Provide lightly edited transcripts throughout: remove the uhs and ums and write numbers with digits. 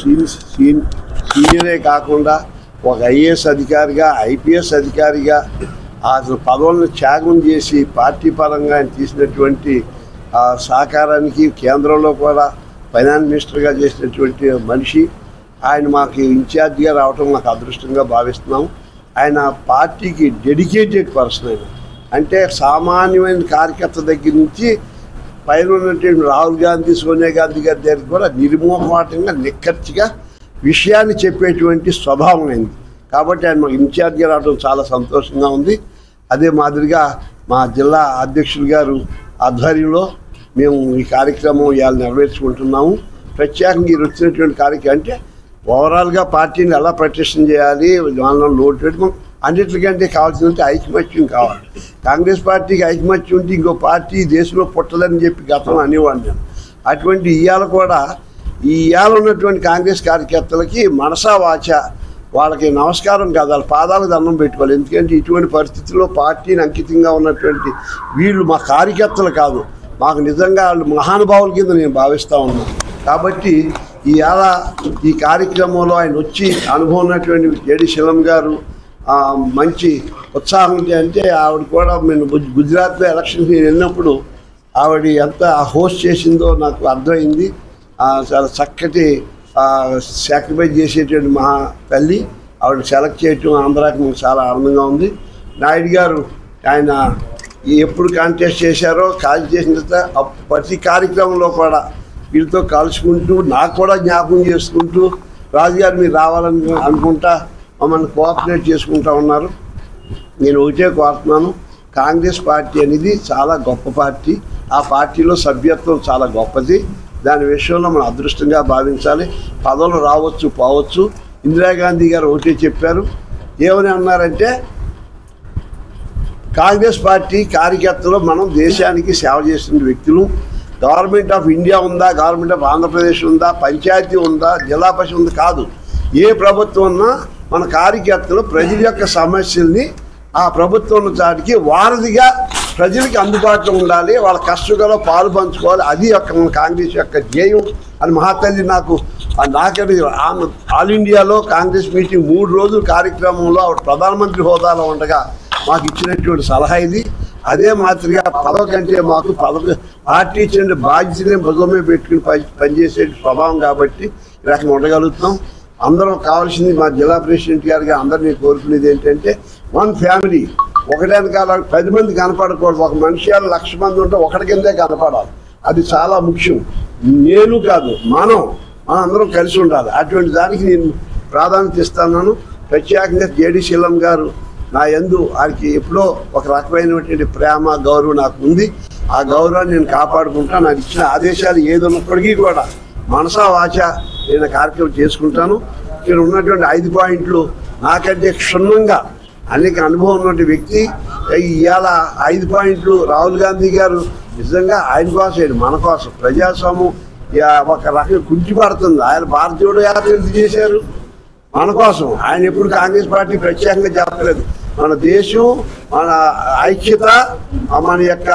సీనియరే కాకుండా ఒక ఐఏఎస్ అధికారిగా, ఐపీఎస్ అధికారిగా అసలు పదవులను త్యాగం చేసి పార్టీ పరంగా ఆయన తీసినటువంటి సహకారానికి కేంద్రంలో కూడా ఫైనాన్స్ మినిస్టర్గా చేసినటువంటి మనిషి. ఆయన మాకు ఇన్ఛార్జిగా రావటం మాకు అదృష్టంగా భావిస్తున్నాం. ఆయన పార్టీకి డెడికేటెడ్ పర్సన్. ఆయన అంటే సామాన్యమైన కార్యకర్త దగ్గర నుంచి పైన ఉన్నటువంటి రాహుల్ గాంధీ, సోనియా గాంధీ గారి దగ్గర కూడా నిర్మోహమాటంగా నిక్కచ్చిగా విషయాన్ని చెప్పేటువంటి స్వభావం అయింది. కాబట్టి ఆయన మాకు ఇన్ఛార్జిగా రావడం చాలా సంతోషంగా ఉంది. అదే మాదిరిగా మా జిల్లా అధ్యక్షులు గారు ఆధ్వర్యంలో మేము ఈ కార్యక్రమం ఇవాళ నెరవేర్చుకుంటున్నాము. ప్రత్యేకంగా ఈ వచ్చినటువంటి కార్యక్రమం అంటే ఓవరాల్గా పార్టీని ఎలా ప్రతిష్టం చేయాలి, వాళ్ళని లోటు పెట్టడం, అన్నిటికంటే కావాల్సిందంటే ఐకమత్యం కావాలి. కాంగ్రెస్ పార్టీకి ఐకమత్యం ఉంటే ఇంకో పార్టీ దేశంలో పుట్టదని చెప్పి గతంలో అనేవాడిని నేను. అటువంటి ఇవాళ ఉన్నటువంటి కాంగ్రెస్ కార్యకర్తలకి మనసా వాచ వాళ్ళకి నమస్కారం కాదు, వాళ్ళ పాదాలకు దండం పెట్టుకోవాలి. ఎందుకంటే ఇటువంటి పరిస్థితుల్లో పార్టీని అంకితంగా ఉన్నటువంటి వీళ్ళు మా కార్యకర్తలు కాదు, మాకు నిజంగా వాళ్ళు మహానుభావుల కింద నేను భావిస్తూ ఉన్నాను. కాబట్టి ఇవాళ ఈ కార్యక్రమంలో ఆయన వచ్చి అనుభవం ఉన్నటువంటి జేడి శీలం గారు మంచి ఉత్సాహం అంటే ఆవిడ కూడా నేను గుజరాత్లో ఎలక్షన్కి నేను వెళ్ళినప్పుడు ఆవిడ ఎంత హోస్ట్ చేసిందో నాకు అర్థమైంది. చాలా చక్కటి సాక్రిఫైస్ చేసేటువంటి మహా తల్లి. ఆవిడ సెలెక్ట్ చేయటం ఆంధ్రాకి మాకు చాలా ఆనందంగా ఉంది. నాయుడు గారు ఆయన ఎప్పుడు కాంటెస్ట్ చేశారో కాల్ చేసిన తర్వాత ప్రతి కార్యక్రమంలో కూడా వీళ్ళతో కలుసుకుంటూ నాకు కూడా జ్ఞాపకం చేసుకుంటూ రాజుగారు మీరు రావాలని అనుకుంటా మమ్మల్ని కోఆపరేట్ చేసుకుంటూ ఉన్నారు. నేను ఒకటే కోరుతున్నాను, కాంగ్రెస్ పార్టీ అనేది చాలా గొప్ప పార్టీ. ఆ పార్టీలో సభ్యత్వం చాలా గొప్పది. దాని విషయంలో మనం అదృష్టంగా భావించాలి. పదవులు రావచ్చు పోవచ్చు. ఇందిరాగాంధీ గారు ఒకటే చెప్పారు, ఏమని అన్నారంటే కాంగ్రెస్ పార్టీ కార్యకర్తలు మనం దేశానికి సేవ చేసిన వ్యక్తులు. గవర్నమెంట్ ఆఫ్ ఇండియా ఉందా, గవర్నమెంట్ ఆఫ్ ఆంధ్రప్రదేశ్ ఉందా, పంచాయతీ ఉందా, జిల్లా పరిషత్ ఉంది కాదు, ఏ ప్రభుత్వం ఉన్నా మన కార్యకర్తలు ప్రజల యొక్క సమస్యల్ని ఆ ప్రభుత్వం చాటికి వారధిగా ప్రజలకి అందుబాటులో ఉండాలి, వాళ్ళ కష్టంలో పాలు పంచుకోవాలి. అది మన కాంగ్రెస్ యొక్క ధ్యేయం అని మహాతల్లి నాకని ఆల్ ఇండియాలో కాంగ్రెస్ మీటింగ్ 3 రోజుల కార్యక్రమంలో ఆవిడ ప్రధానమంత్రి హోదాలో ఉండగా మాకు ఇచ్చినటువంటి సలహా ఇది. అదే మాదిరిగా పదవి కంటే మాకు పార్టీ ఇచ్చిన బాధ్యతని భుజమే పెట్టుకుని పనిచేసే స్వభావం కాబట్టి ఈ రకంగా ఉండగలుగుతాం. అందరం కావాల్సింది మా జిల్లా ప్రెసిడెంట్ గారిగా అందరినీ కోరుకునేది ఏంటంటే వన్ ఫ్యామిలీ, ఒకటేనకాల 10 మంది కనపడకూడదు. ఒక మనిషి 1,00,000 మంది ఉంటే ఒకటి కిందే కనపడాలి. అది చాలా ముఖ్యం. నేను కాదు మనం అందరం కలిసి ఉండాలి. అటువంటి దానికి నేను ప్రాధాన్యత ఇస్తున్నాను. ప్రత్యేకంగా జేడి శీలం గారు నా యందు వారికి ఎప్పుడో ఒక రకమైనటువంటి ప్రేమ గౌరవం నాకు ఉంది. ఆ గౌరవాన్ని నేను కాపాడుకుంటా. నాకు ఇచ్చిన ఆదేశాలు ఏదన్నప్పటికీ కూడా మనసా వాచ నేను కార్యక్రమం చేసుకుంటాను. ఇక్కడ ఉన్నటువంటి 5 పాయింట్లు నాకంటే క్షుణ్ణంగా అనేక అనుభవం ఉన్నటువంటి వ్యక్తి. ఇవాళ 5 పాయింట్లు రాహుల్ గాంధీ గారు నిజంగా ఆయన కోసం, మన కోసం ప్రజాస్వామ్యం ఒక రకంగా కుంచిపడుతుంది. ఆయన భారత జోడో యాత్ర ఎందుకు చేశారు? మన కోసం. ఆయన ఎప్పుడు కాంగ్రెస్ పార్టీ ప్రత్యేకంగా చెప్పలేదు. మన దేశం, మన ఐక్యత, మన యొక్క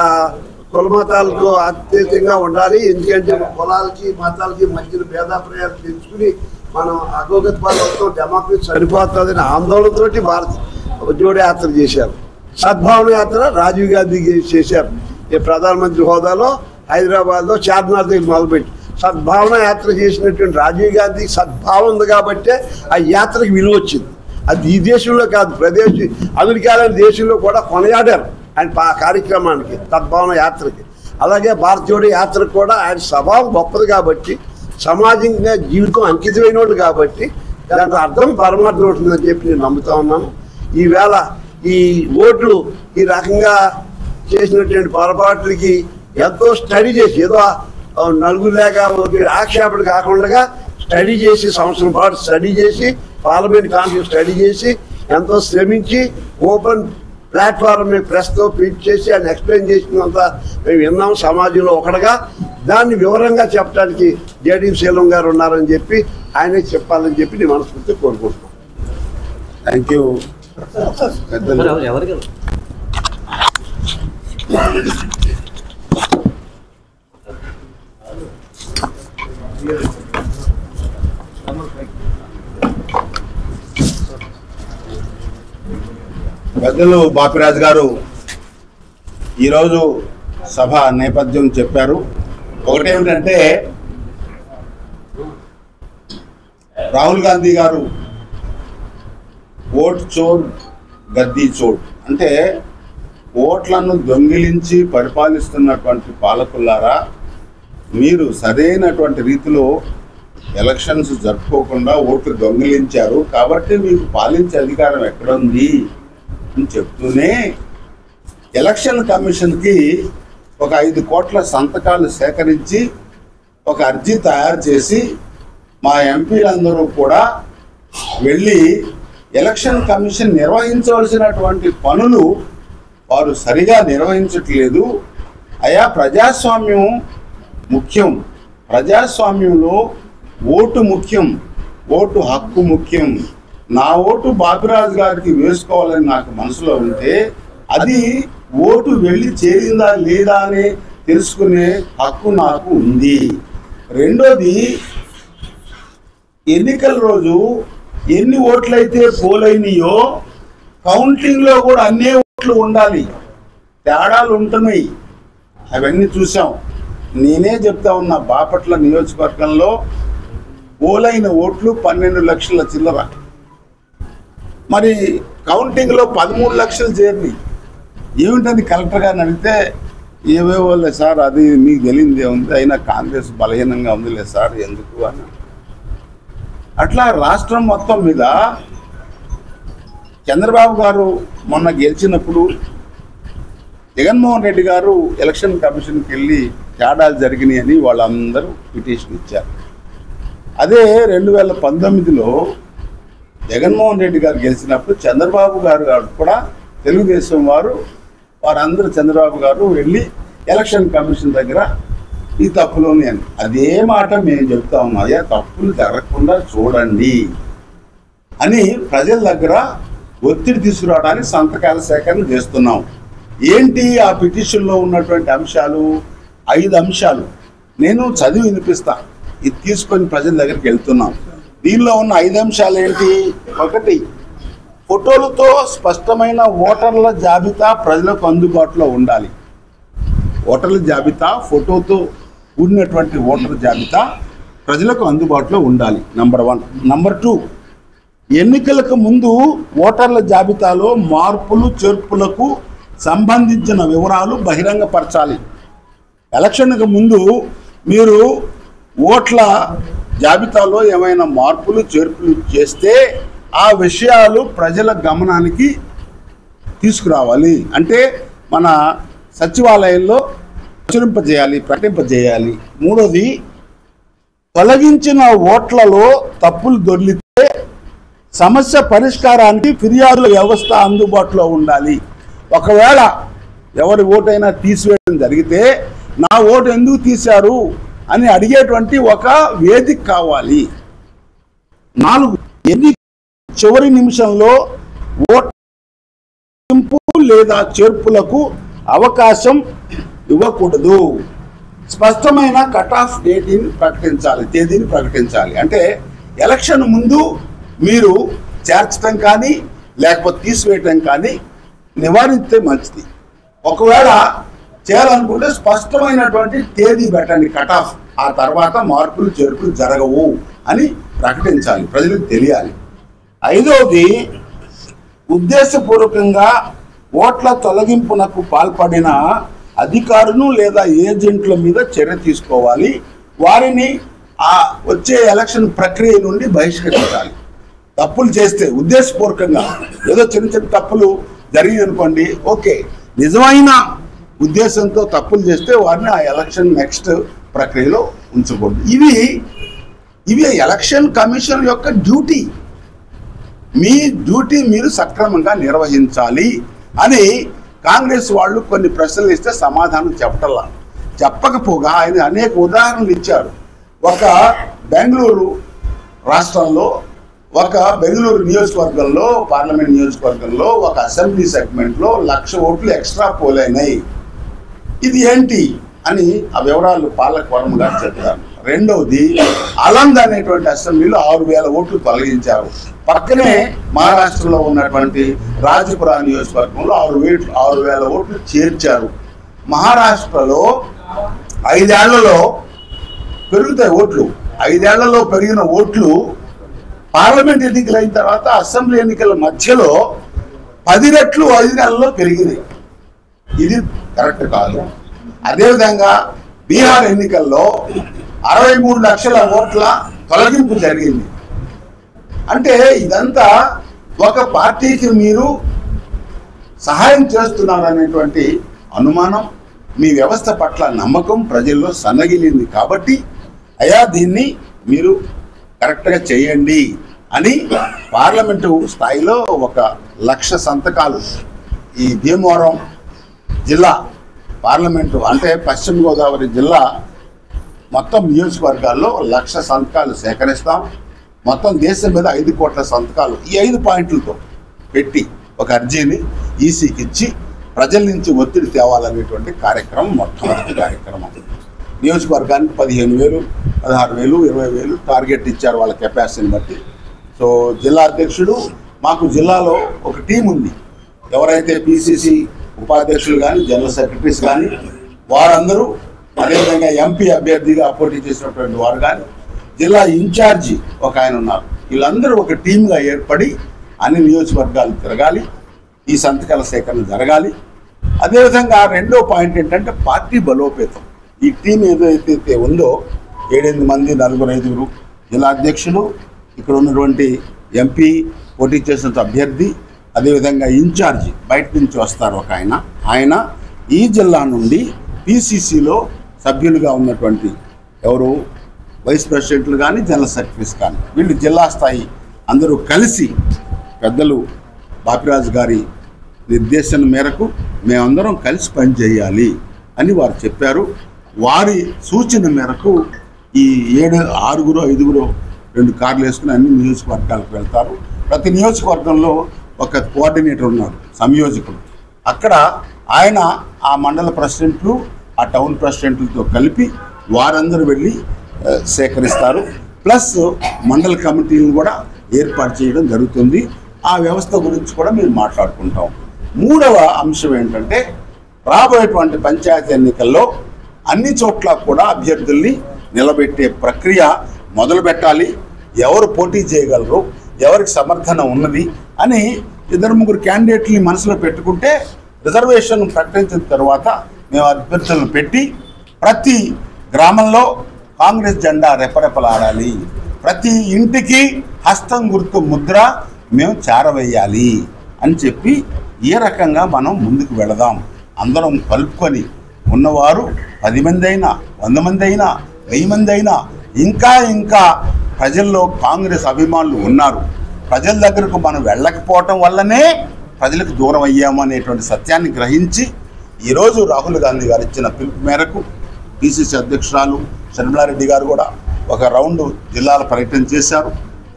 కుల మతాలకు అత్యధికంగా ఉండాలి. ఎందుకంటే కులాలకి మతాలకి మధ్యన భేదాభిప్రాయాలు తెలుసుకుని మనం అగోగత పాలతో డెమోక్రసీ సరిపోతుందని ఆందోళనతోటి భారత జోడో యాత్ర చేశారు. సద్భావన యాత్ర రాజీవ్ గాంధీ చేశారు. ఈ ప్రధానమంత్రి హోదాలో హైదరాబాద్లో చార్మినార్ దగ్గర మొదలుపెట్టి సద్భావన యాత్ర చేసినటువంటి రాజీవ్ గాంధీ సద్భావం ఉంది కాబట్టే ఆ యాత్రకు విలువ వచ్చింది. అది ఈ దేశంలో కాదు, అమెరికాలోని దేశంలో కూడా కొనయాడారు ఆయన కార్యక్రమానికి, సద్భావన యాత్రకి. అలాగే భారత జోడో యాత్రకు కూడా ఆయన స్వభావం గొప్పది కాబట్టి, సమాజంగా జీవితం అంకితమైన వాళ్ళు కాబట్టి దానికి అర్థం పరమార్థం ఉంటుందని చెప్పి నేను నమ్ముతా ఉన్నాను. ఈవేళ ఈ ఓట్లు ఈ రకంగా చేసినటువంటి పొరపాట్లకి ఎంతో స్టడీ చేసి, ఏదో నలుగురు లేక ఆక్షేపణ కాకుండా స్టడీ చేసి, సంవత్సరం పాటు స్టడీ చేసి, పార్లమెంట్ కాన్ఫరెన్స్ స్టడీ చేసి, ఎంతో శ్రమించి ఓపెన్ ప్లాట్ఫామ్ ప్రెస్తో పిచ్ చేసి ఆయన ఎక్స్ప్లెయిన్ చేసినంత మేము విన్నాం. సమాజంలో ఒకటిగా దాన్ని వివరంగా చెప్పడానికి జేడి శీలం గారు ఉన్నారని చెప్పి ఆయనే చెప్పాలని చెప్పి నేను మనస్ఫూర్తిగా కోరుకుంటున్నాను. Thank you. పెద్దలు బాపిరాజు గారు ఈరోజు సభ నేపథ్యం చెప్పారు. ఒకటేమిటంటే రాహుల్ గాంధీ గారు ఓట్ చోర్ గద్దీ చోట్ అంటే ఓట్లను దొంగిలించి పరిపాలిస్తున్నటువంటి పాలకులారా, మీరు సరైనటువంటి రీతిలో ఎలక్షన్స్ జరుపుకోకుండా ఓట్లు దొంగిలించారు కాబట్టి మీకు పాలించే అధికారం ఎక్కడుంది అని చెప్తూనే ఎలక్షన్ కమిషన్కి ఒక 5 కోట్ల సంతకాలు సేకరించి ఒక అర్జీ తయారు చేసి మా ఎంపీలందరూ కూడా వెళ్ళి ఎలక్షన్ కమిషన్ నిర్వహించవలసినటువంటి పనులు వారు సరిగా నిర్వహించట్లేదు. అయా ప్రజాస్వామ్యం ముఖ్యం, ప్రజాస్వామ్యంలో ఓటు ముఖ్యం, ఓటు హక్కు ముఖ్యం. నా ఓటు బాపిరాజు గారికి వేసుకోవాలని నాకు మనసులో ఉంటే అది ఓటు వెళ్ళి చేరిందా లేదా అని తెలుసుకునే హక్కు నాకు ఉంది. రెండోది, ఎన్నికల రోజు ఎన్ని ఓట్లయితే పోలైనయో కౌంటింగ్లో కూడా అన్నే ఓట్లు ఉండాలి. తేడాలు ఉంటున్నాయి, అవన్నీ చూసాం. నేనే చెప్తా ఉన్నా, బాపట్ల నియోజకవర్గంలో పోలైన ఓట్లు 12 లక్షల చిల్లర, మరి కౌంటింగ్లో 13 లక్షలు చేరినాయి. ఏమిటని కలెక్టర్ గారిని అడిగితే ఏవేవోలే సార్, అది మీకు తెలియదే ఉంది, అయినా కాంగ్రెస్ బలహీనంగా ఉందిలే సార్, ఎందుకు అని. అట్లా రాష్ట్రం మొత్తం మీద చంద్రబాబు గారు మొన్న గెలిచినప్పుడు జగన్మోహన్ రెడ్డి గారు ఎలక్షన్ కమిషన్కి వెళ్ళి తేడాలు జరిగినాయని వాళ్ళందరూ పిటిషన్ ఇచ్చారు. అదే 2019లో జగన్మోహన్ రెడ్డి గారు గెలిచినప్పుడు చంద్రబాబు గారు కూడా తెలుగుదేశం వారందరూ చంద్రబాబు గారు వెళ్ళి ఎలక్షన్ కమిషన్ దగ్గర ఈ తప్పులోని అని అదే మాట మేము చెప్తా ఉన్నాం. అయ్యా, తప్పులు జరగకుండా చూడండి అని ప్రజల దగ్గర ఒత్తిడి తీసుకురావడానికి సంతకాల సేకరణ చేస్తున్నాం. ఏంటి ఆ పిటిషన్లో ఉన్నటువంటి అంశాలు? 5 అంశాలు నేను చదివి వినిపిస్తా, ఇది తీసుకొని ప్రజల దగ్గరికి వెళ్తున్నాం. దీనిలో ఉన్న 5 అంశాలు ఏంటి? 1, ఫోటోలతో స్పష్టమైన ఓటర్ల జాబితా ప్రజలకు అందుబాటులో ఉండాలి. ఓటర్ల జాబితా, ఫోటోతో కూడినటువంటి ఓటర్ల జాబితా ప్రజలకు అందుబాటులో ఉండాలి, నంబర్ 1. నంబర్ 2, ఎన్నికలకు ముందు ఓటర్ల జాబితాలో మార్పులు చేర్పులకు సంబంధించిన వివరాలు బహిరంగపరచాలి. ఎలక్షన్కు ముందు మీరు ఓట్ల జాబితాలో ఏమైనా మార్పులు చేర్పులు చేస్తే ఆ విషయాలు ప్రజల గమనానికి తీసుకురావాలి. అంటే మన సచివాలయంలో ప్రకటింపజేయాలి. 3వది, తొలగించిన ఓట్లలో తప్పులు దొర్లితే సమస్య పరిష్కారానికి ఫిర్యాదుల వ్యవస్థ అందుబాటులో ఉండాలి. ఒకవేళ ఎవరి ఓటైనా తీసివేయడం జరిగితే నా ఓటు ఎందుకు తీశారు అని అడిగేటువంటి ఒక వేదిక కావాలి. 4, చివరి నిమిషంలో ఓటు లేదా చేర్పులకు అవకాశం ఇవ్వకూడదు. స్పష్టమైన కట్ ఆఫ్ తేదీని ప్రకటించాలి. అంటే ఎలక్షన్ ముందు మీరు చేర్చడం కానీ లేకపోతే తీసివేయటం కానీ నివారిస్తే మంచిది. ఒకవేళ చేయాలనుకుంటే స్పష్టమైనటువంటి తేదీ పెట్టండి, కట్ ఆఫ్. ఆ తర్వాత మార్పులు చేర్పులు జరగవు అని ప్రకటించాలి, ప్రజలకు తెలియాలి. 5వది, ఉద్దేశపూర్వకంగా ఓట్ల తొలగింపునకు పాల్పడిన అధికారులు లేదా ఏజెంట్ల మీద చర్య తీసుకోవాలి. వారిని ఆ వచ్చే ఎలక్షన్ ప్రక్రియ నుండి బహిష్కరించాలి. తప్పులు చేస్తే ఉద్దేశపూర్వకంగా ఏదో చిన్న తప్పులు జరిగింది అనుకోండి, ఓకే, నిజమైన ఉద్దేశంతో తప్పులు చేస్తే వారిని ఆ ఎలక్షన్ నెక్స్ట్ ప్రక్రియలో ఉంచకూడదు. ఇవి ఎలక్షన్ కమిషన్ యొక్క డ్యూటీ. మీ డ్యూటీ మీరు సక్రమంగా నిర్వహించాలి అని కాంగ్రెస్ వాళ్ళు కొన్ని ప్రశ్నలు ఇస్తే సమాధానం చెప్పకపోగా ఆయన అనేక ఉదాహరణలు ఇచ్చారు. ఒక బెంగళూరు రాష్ట్రంలో, ఒక బెంగళూరు నియోజకవర్గంలో, పార్లమెంట్ నియోజకవర్గంలో ఒక అసెంబ్లీ సెగ్మెంట్లో 1,00,000 ఓట్లు ఎక్స్ట్రా పోలైనాయి. ఇది ఏంటి అని ఆ వివరాలు పాలకవర్మ గారు చెప్పారు. రెండవది అలంద్ అనేటువంటి అసెంబ్లీలో 6,000 ఓట్లు తొలగించారు. పక్కనే మహారాష్ట్రలో ఉన్నటువంటి రాజపురా నియోజకవర్గంలో 6,000 ఓట్లు చేర్చారు. మహారాష్ట్రలో 5 ఏళ్లలో పెరుగుతాయి ఓట్లు. 5 ఏళ్లలో పెరిగిన ఓట్లు పార్లమెంట్ ఎన్నికలు అయిన తర్వాత అసెంబ్లీ ఎన్నికల మధ్యలో 10 రెట్లు 5 నెలల్లో పెరిగినాయి. ఇది కరెక్ట్ కాదు. అదేవిధంగా బీహార్ ఎన్నికల్లో 63 లక్షల ఓట్ల తొలగింపు జరిగింది. అంటే ఇదంతా ఒక పార్టీకి మీరు సహాయం చేస్తున్నారు అనేటువంటి అనుమానం, మీ వ్యవస్థ పట్ల నమ్మకం ప్రజల్లో సన్నగిలింది. కాబట్టి అయ్యా దీన్ని మీరు కరెక్ట్గా చేయండి అని పార్లమెంటు స్థాయిలో 1,00,000 సంతకాలు ఈ భీమవరం జిల్లా పార్లమెంటు అంటే పశ్చిమ గోదావరి జిల్లా మొత్తం నియోజకవర్గాల్లో 1,00,000 సంతకాలు సేకరిస్తాం. మొత్తం దేశం మీద 5 కోట్ల సంతకాలు ఈ 5 పాయింట్లతో పెట్టి ఒక అర్జీని ఈసీకి ఇచ్చి ప్రజల నుంచి ఒత్తిడి తేవాలనేటువంటి కార్యక్రమం మొట్టమొదటి కార్యక్రమం. నియోజకవర్గానికి 15,000, 16,000, 20,000 టార్గెట్ ఇచ్చారు వాళ్ళ కెపాసిటీని బట్టి. సో జిల్లా అధ్యక్షుడు, మాకు జిల్లాలో ఒక టీం ఉంది. ఎవరైతే పిసిసి ఉపాధ్యక్షులు కానీ జనరల్ సెక్రటరీస్ కానీ వారందరూ, అదేవిధంగా ఎంపీ అభ్యర్థిగా పోటీ చేసినటువంటి వారు కానీ, జిల్లా ఇన్ఛార్జి ఒక ఆయన ఉన్నారు. వీళ్ళందరూ ఒక టీంగా ఏర్పడి అన్ని నియోజకవర్గాలు తిరగాలి, ఈ సంతకాల సేకరణ జరగాలి. అదేవిధంగా రెండో పాయింట్ ఏంటంటే పార్టీ బలోపేతం. ఈ టీం ఏదైతే ఉందో 7-8 మంది, 4-5 జిల్లా అధ్యక్షులు, ఇక్కడ ఉన్నటువంటి ఎంపీ పోటీ చేసిన అభ్యర్థి, అదేవిధంగా ఇన్ఛార్జి బయట నుంచి వస్తారు ఒక ఆయన ఈ జిల్లా నుండి పిసిసిలో సభ్యులుగా ఉన్నటువంటి ఎవరు వైస్ ప్రెసిడెంట్లు కానీ జనరల్ సెక్రటరీస్ కానీ వీళ్ళు జిల్లా స్థాయి అందరూ కలిసి పెద్దలు బాపిరాజు గారి నిర్దేశన మేరకు మేమందరం కలిసి పనిచేయాలి అని వారు చెప్పారు. వారి సూచన మేరకు ఈ 6-5 2 కార్లు వేసుకుని అన్ని నియోజకవర్గాలకు వెళ్తారు. ప్రతి నియోజకవర్గంలో ఒక కోఆర్డినేటర్ ఉన్నాడు, సంయోజకుడు. అక్కడ ఆయన ఆ మండల ప్రెసిడెంట్లు, ఆ టౌన్ ప్రెసిడెంట్లతో కలిపి వారందరూ వెళ్ళి సేకరిస్తారు. ప్లస్ మండల కమిటీలను కూడా ఏర్పాటు చేయడం జరుగుతుంది. ఆ వ్యవస్థ గురించి కూడా మేము మాట్లాడుకుంటాం. మూడవ అంశం ఏంటంటే రాబోయేటువంటి పంచాయతీ ఎన్నికల్లో అన్ని చోట్ల కూడా అభ్యర్థుల్ని నిలబెట్టే ప్రక్రియ మొదలు పెట్టాలి. ఎవరు పోటీ చేయగలరు, ఎవరికి సమర్థన ఉన్నది అని 2-3 క్యాండిడేట్ని మనసులో పెట్టుకుంటే రిజర్వేషన్ ప్రకటించిన తర్వాత మేము అభ్యర్థులను పెట్టి ప్రతి గ్రామంలో కాంగ్రెస్ జెండా రెపరెపలాడాలి, ప్రతి ఇంటికి హస్తం గుర్తు ముద్ర మేము చేరవేయాలి అని చెప్పి ఏ రకంగా మనం ముందుకు వెళదాం. అందరం కలుపుకొని ఉన్నవారు 10 మంది అయినా, 100 మంది అయినా, 1000 మంది అయినా, ఇంకా ప్రజల్లో కాంగ్రెస్ అభిమానులు ఉన్నారు. ప్రజల దగ్గరకు మనం వెళ్ళకపోవటం వల్లనే ప్రజలకు దూరం అయ్యాము అనేటువంటి సత్యాన్ని గ్రహించి ఈరోజు రాహుల్ గాంధీ గారు ఇచ్చిన పిలుపు మేరకు పిసిసి అధ్యక్షురాలు షర్మిలారెడ్డి గారు కూడా ఒక రౌండ్ జిల్లాల పర్యటన చేశారు.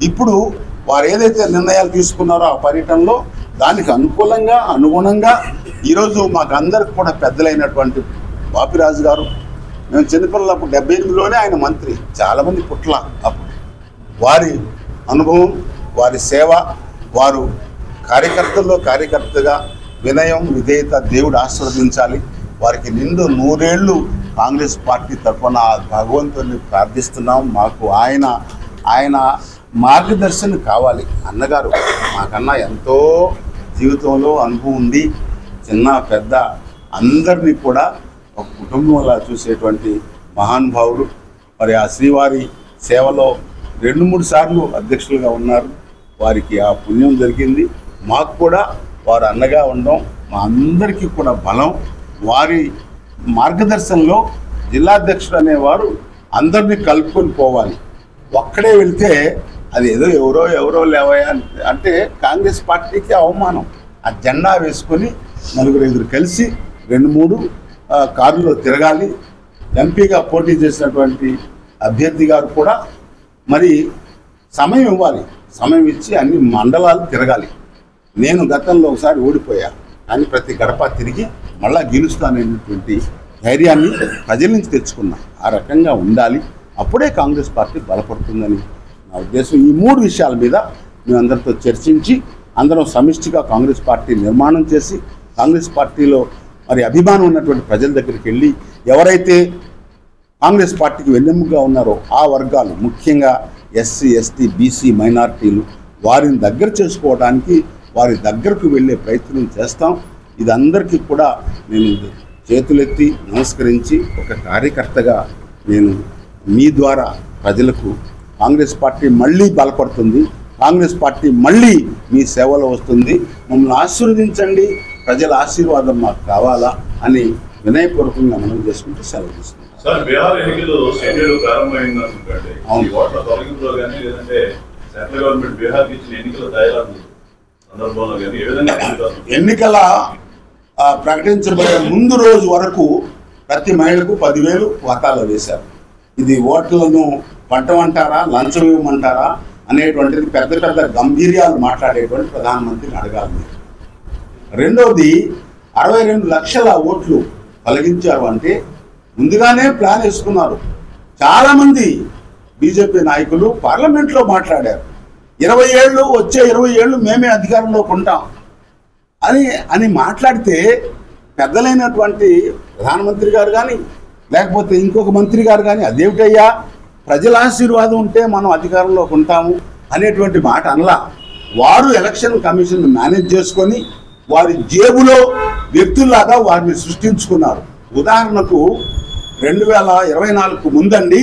ఇప్పుడు వారు ఏదైతే నిర్ణయాలు తీసుకున్నారో ఆ పర్యటనలో దానికి అనుగుణంగా ఈరోజు మాకు అందరికి కూడా పెద్దలైనటువంటి బాపిరాజు గారు, మేము చిన్నపిల్లలప్పుడు 78లోనే ఆయన మంత్రి, చాలామంది పుట్ల అప్పుడు వారి అనుభవం, వారి సేవ, వారు కార్యకర్తగా వినయం, విధేయత దేవుడు ఆశీర్వదించాలి. వారికి నిండు 100 ఏళ్ళు కాంగ్రెస్ పార్టీ తరఫున భగవంతుని ప్రార్థిస్తున్నాం. మాకు ఆయన మార్గదర్శనం కావాలి. అన్నగారు మాకన్నా ఎంతో జీవితంలో అనుభవం ఉంది. చిన్న పెద్ద అందరినీ కూడా ఒక కుటుంబంలా చూసేటువంటి మహానుభావుడు. మరి ఆ శ్రీవారి సేవలో 2-3 సార్లు అధ్యక్షులుగా ఉన్నారు. వారికి ఆ పుణ్యం జరిగింది. మాకు కూడా వారు అన్నగా ఉండడం మా అందరికీ కూడా బలం. వారి మార్గదర్శనంలో జిల్లాధ్యక్షుడు అనేవారు అందరినీ కలుపుకొని పోవాలి. ఒక్కడే వెళితే అది ఏదో ఎవరో లేవయా అంటే కాంగ్రెస్ పార్టీకి అవమానం. ఆ జెండా వేసుకొని 4-5 కలిసి 2-3 కార్లలో తిరగాలి. ఎంపీగా పోటీ చేసినటువంటి అభ్యర్థి గారు కూడా మరి సమయం ఇవ్వాలి. సమయం ఇచ్చి అన్ని మండలాలు తిరగాలి. నేను గతంలో ఒకసారి ఓడిపోయా, కానీ ప్రతి గడప తిరిగి మళ్ళా గెలుస్తాననేటువంటి ధైర్యాన్ని ప్రజల నుంచి తెచ్చుకున్నా. ఆ రకంగా ఉండాలి. అప్పుడే కాంగ్రెస్ పార్టీ బలపడుతుందని నా ఉద్దేశం. ఈ 3 విషయాల మీద మేము అందరితో చర్చించి అందరం సమిష్టిగా కాంగ్రెస్ పార్టీ నిర్మాణం చేసి కాంగ్రెస్ పార్టీలో మరి అభిమానం ఉన్నటువంటి ప్రజల దగ్గరికి వెళ్ళి ఎవరైతే కాంగ్రెస్ పార్టీకి వెన్నెముకగా ఉన్నారో ఆ వర్గాలు, ముఖ్యంగా ఎస్సీ, ఎస్టీ, బీసీ, మైనారిటీలు, వారిని దగ్గర చేసుకోవడానికి వారి దగ్గరకు వెళ్ళే ప్రయత్నం చేస్తాం. ఇది అందరికీ కూడా నేను చేతులెత్తి నమస్కరించి ఒక కార్యకర్తగా నేను మీ ద్వారా ప్రజలకు కాంగ్రెస్ పార్టీ మళ్ళీ బలపడుతుంది, కాంగ్రెస్ పార్టీ మళ్ళీ మీ సేవలో వస్తుంది, మమ్మల్ని ఆశీర్వదించండి, ప్రజల ఆశీర్వాదం మాకు కావాలా అని వినయపూర్వకంగా మనం చేసుకుంటూ సెలవు తీసుకుంటాం. సార్, బీహార్ ఎన్నికలు షెడ్యూల్ ప్రారంభమైంది అనుకోండి. ఈ ఓట్ల తొలగింపులో కానీ లేదంటే సెంట్రల్ గవర్నమెంట్ బీహార్కి ఇచ్చిన ఎన్నికల డైలాగ్ సందర్భంలో కానీ ఏ విధంగా ఎన్నికల ప్రకటించబడే ముందు రోజు వరకు ప్రతి మహిళకు 10,000 వాటాలు వేశారు. ఇది ఓట్లను పంటమంటారా, లంచం ఇవ్వమంటారా అనేటువంటిది పెద్ద పెద్ద గంభీర్యాలు మాట్లాడేటువంటి ప్రధానమంత్రిని అడగాలి మీరు. రెండవది 62 లక్షల ఓట్లు తొలగించారు అంటే ముందుగానే ప్లాన్ వేసుకున్నారు. చాలామంది బీజేపీ నాయకులు పార్లమెంట్లో మాట్లాడారు, 20 ఏళ్ళు వచ్చే 20 ఏళ్ళు మేమే అధికారంలోకి ఉంటాం అని మాట్లాడితే పెద్దలైనటువంటి ప్రధానమంత్రి గారు కానీ లేకపోతే ఇంకొక మంత్రి గారు కానీ అదేమిటయ్యా ప్రజల ఆశీర్వాదం ఉంటే మనం అధికారంలోకి ఉంటాము అనేటువంటి మాట అనలా. వారు ఎలక్షన్ కమిషన్ మేనేజ్ చేసుకొని వారి జేబులో వ్యక్తుల్లాగా వారిని సృష్టించుకున్నారు. ఉదాహరణకు 2024కు ముందండి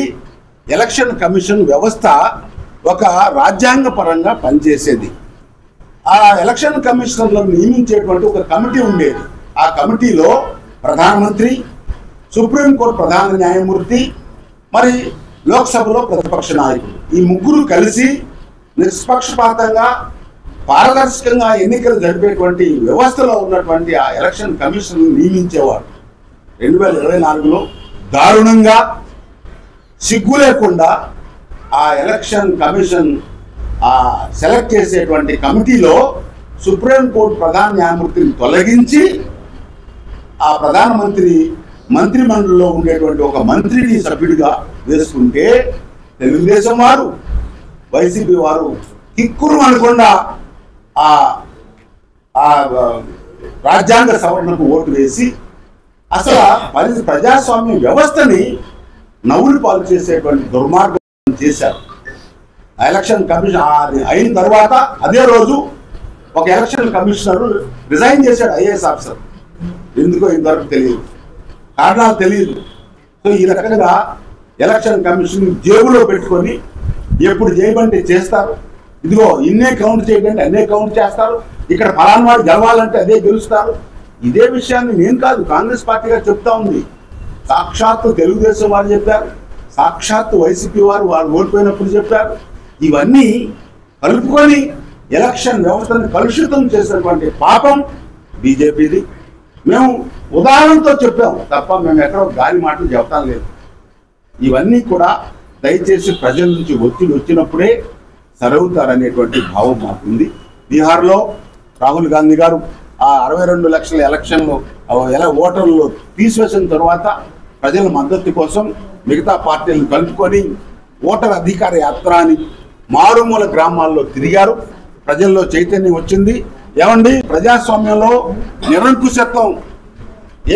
ఎలక్షన్ కమిషన్ వ్యవస్థ ఒక రాజ్యాంగపరంగా పనిచేసేది. ఆ ఎలక్షన్ కమిషనర్లను నియమించేటువంటి ఒక కమిటీ ఉండేది. ఆ కమిటీలో ప్రధానమంత్రి, సుప్రీంకోర్టు ప్రధాన న్యాయమూర్తి, మరి లోక్సభలో ప్రతిపక్ష నాయకులు, ఈ ముగ్గురు కలిసి నిష్పక్షపాతంగా పారదర్శకంగా ఎన్నికలు జరిపేటువంటి వ్యవస్థలో ఉన్నటువంటి ఆ ఎలక్షన్ కమిషన్ నియమించేవారు. 2024లో దారుణంగా సిగ్గు లేకుండా ఆ ఎలక్షన్ కమిషన్ సెలెక్ట్ చేసేటువంటి కమిటీలో సుప్రీంకోర్టు ప్రధాన న్యాయమూర్తిని తొలగించి ఆ ప్రధానమంత్రి మంత్రిమండలిలో ఉండేటువంటి ఒక మంత్రిని సభ్యుడిగా వేసుకుంటే తెలుగుదేశం వారు, వైసీపీ వారు కిక్కురు అనకుండా ఆ రాజ్యాంగ సవరణకు ఓటు వేసి అసలు ప్రజాస్వామ్య వ్యవస్థని నవ్వులు పాలు చేసేటువంటి దుర్మార్గం చేశారు. ఎలక్షన్ కమిషన్ అయిన తర్వాత అదే రోజు ఒక ఎలక్షన్ కమిషనర్ రిజైన్ చేశాడు, ఐఏఎస్ ఆఫీసర్. ఎందుకో ఇంతవరకు తెలియదు, కారణాలు తెలియదు. సో ఈ రకంగా ఎలక్షన్ కమిషన్ జేబులో పెట్టుకొని ఎప్పుడు చేయమంటే చేస్తారు. ఇదిగో ఇన్నే కౌంట్ చేయడంటే అన్నే కౌంట్ చేస్తారు. ఇక్కడ ఫలానా వాడు గెలవాలంటే అదే గెలుస్తారు. ఇదే విషయాన్ని నేను కాదు, కాంగ్రెస్ పార్టీగా చెప్తా ఉంది. సాక్షాత్తు తెలుగుదేశం వారు చెప్పారు, సాక్షాత్తు వైసీపీ వారు ఓడిపోయినప్పుడు చెప్పారు. ఇవన్నీ కలుపుకొని ఎలక్షన్ వ్యవస్థను కలుషితం చేసినటువంటి పాపం బీజేపీది. మేము ఉదాహరణతో చెప్పాము తప్ప మేము ఎక్కడో గాలి మాటలు చెప్తాం లేదు. ఇవన్నీ కూడా దయచేసి ప్రజల నుంచి ఒత్తిడి వచ్చినప్పుడే సరవుతారనేటువంటి భావం మాకుంది. బీహార్లో రాహుల్ గాంధీ గారు ఆ 62 లక్షల ఎలక్షన్లో ఓటర్లు తీసివేసిన తర్వాత ప్రజల మద్దతు కోసం మిగతా పార్టీలను కలుపుకొని ఓటర్ అధికార యాత్ర అని మారుమూల గ్రామాల్లో తిరిగారు. ప్రజల్లో చైతన్యం వచ్చింది. ఏమండి, ప్రజాస్వామ్యంలో నిరంకుశత్వం,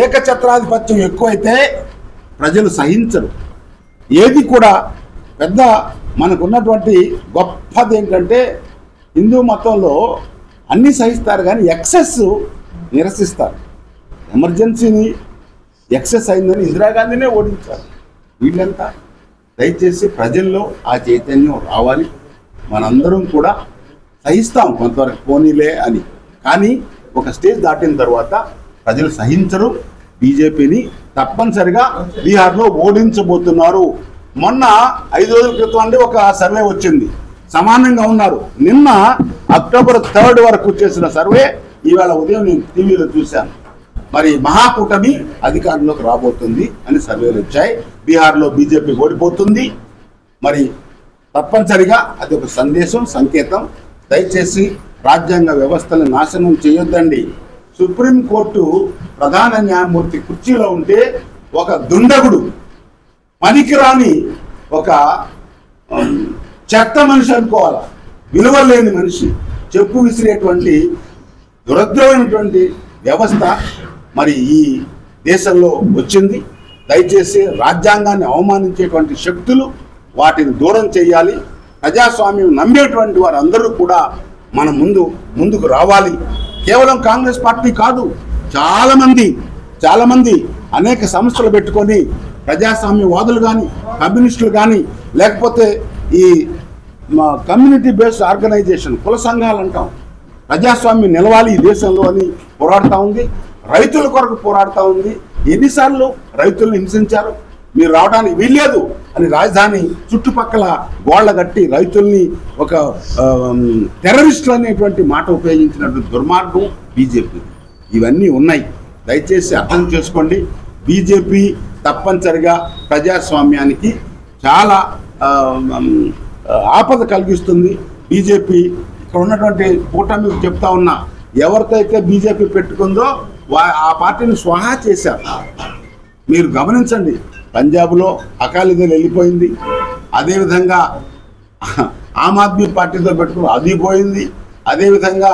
ఏకఛత్రాధిపత్యం ఎక్కువైతే ప్రజలు సహించరు. ఏది కూడా పెద్ద మనకున్నటువంటి గొప్పది ఏంటంటే హిందూ మతంలో అన్నీ సహిస్తారు కానీ ఎక్సెస్ నిరసిస్తారు. ఎమర్జెన్సీని ఎక్సెస్ అయిందని ఇందిరాగాంధీనే ఓడించారు. వీళ్ళంతా దయచేసి ప్రజల్లో ఆ చైతన్యం రావాలి. మనందరం కూడా సహిస్తాం కొంతవరకు పోనీలే అని, కానీ ఒక స్టేజ్ దాటిన తర్వాత ప్రజలు సహించరు. బీజేపీని తప్పనిసరిగా బీహార్లో ఓడించబోతున్నారు. మొన్న 5 రోజుల క్రితం అంటే ఒక సర్వే వచ్చింది, సమానంగా ఉన్నారు. నిన్న అక్టోబర్ 3 వరకు చేసిన సర్వే ఈవేళ ఉదయం నేను టీవీలో చూశాను. మరి మహాకూటమి అధికారంలోకి రాబోతుంది అని సర్వేలు వచ్చాయి. బీహార్లో బీజేపీ ఓడిపోతుంది. మరి తప్పనిసరిగా అది ఒక సందేశం, సంకేతం. దయచేసి రాజ్యాంగ వ్యవస్థను నాశనం చేయొద్దండి. సుప్రీంకోర్టు ప్రధాన న్యాయమూర్తి కుర్చీలో ఉంటే ఒక దుండగుడు, పనికిరాని ఒక చెత్త మనిషి అనుకోవాలా, విలువ లేని మనిషి, చెప్పు విసిరేటువంటి దురద్రమైనటువంటి వ్యవస్థ మరి ఈ దేశంలో వచ్చింది. దయచేసి రాజ్యాంగాన్ని అవమానించేటువంటి శక్తులు వాటిని దూరం చేయాలి. ప్రజాస్వామ్యం నమ్మేటువంటి వారందరూ కూడా మన ముందుకు రావాలి. కేవలం కాంగ్రెస్ పార్టీ కాదు, చాలామంది అనేక సంస్థలు పెట్టుకొని ప్రజాస్వామ్యవాదులు కానీ, కమ్యూనిస్టులు కానీ, లేకపోతే ఈ కమ్యూనిటీ బేస్డ్ ఆర్గనైజేషన్, కుల సంఘాలు అంటాం, ప్రజాస్వామ్యం నిలవాలి ఈ దేశంలో అని పోరాడుతూ ఉంది. రైతుల కొరకు పోరాడుతూ ఉంది. ఎన్నిసార్లు రైతులను హింసించారు, మీరు రావడానికి వీల్లేదు అని రాజధాని చుట్టుపక్కల గోళ్ల కట్టి రైతుల్ని ఒక టెర్రరిస్టులు అనేటువంటి మాట ఉపయోగించినటువంటి దుర్మార్గం బీజేపీ. ఇవన్నీ ఉన్నాయి, దయచేసి అర్థం చేసుకోండి. బీజేపీ తప్పనిసరిగా ప్రజాస్వామ్యానికి చాలా ఆపద కలిగిస్తుంది. బీజేపీ ఇక్కడ ఉన్నటువంటి కూటమికి చెప్తా ఉన్నా, ఎవరితో అయితే బీజేపీ పెట్టుకుందో ఆ పార్టీని స్వాహా చేశారు. మీరు గమనించండి, పంజాబ్లో అకాలీదళ్ వెళ్ళిపోయింది, అదేవిధంగా ఆమ్ ఆద్మీ పార్టీతో పెట్టుకుని అది పోయింది, అదేవిధంగా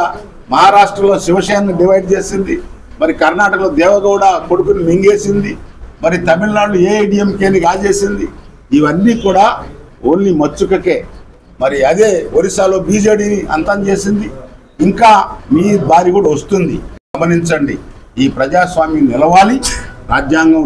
మహారాష్ట్రలో శివసేన డివైడ్ చేసింది, మరి కర్ణాటకలో దేవగౌడ కొడుకుని మింగేసింది, మరి తమిళనాడులో ఏఐడిఎంకేని కాజేసింది. ఇవన్నీ కూడా ఓన్లీ మచ్చుకకే. మరి అదే ఒరిస్సాలో బీజేడీని అంతం చేసింది. ఇంకా మీ బారి కూడా వస్తుంది. గమనించండి, ఈ ప్రజాస్వామ్యం నిలవాలి, రాజ్యాంగం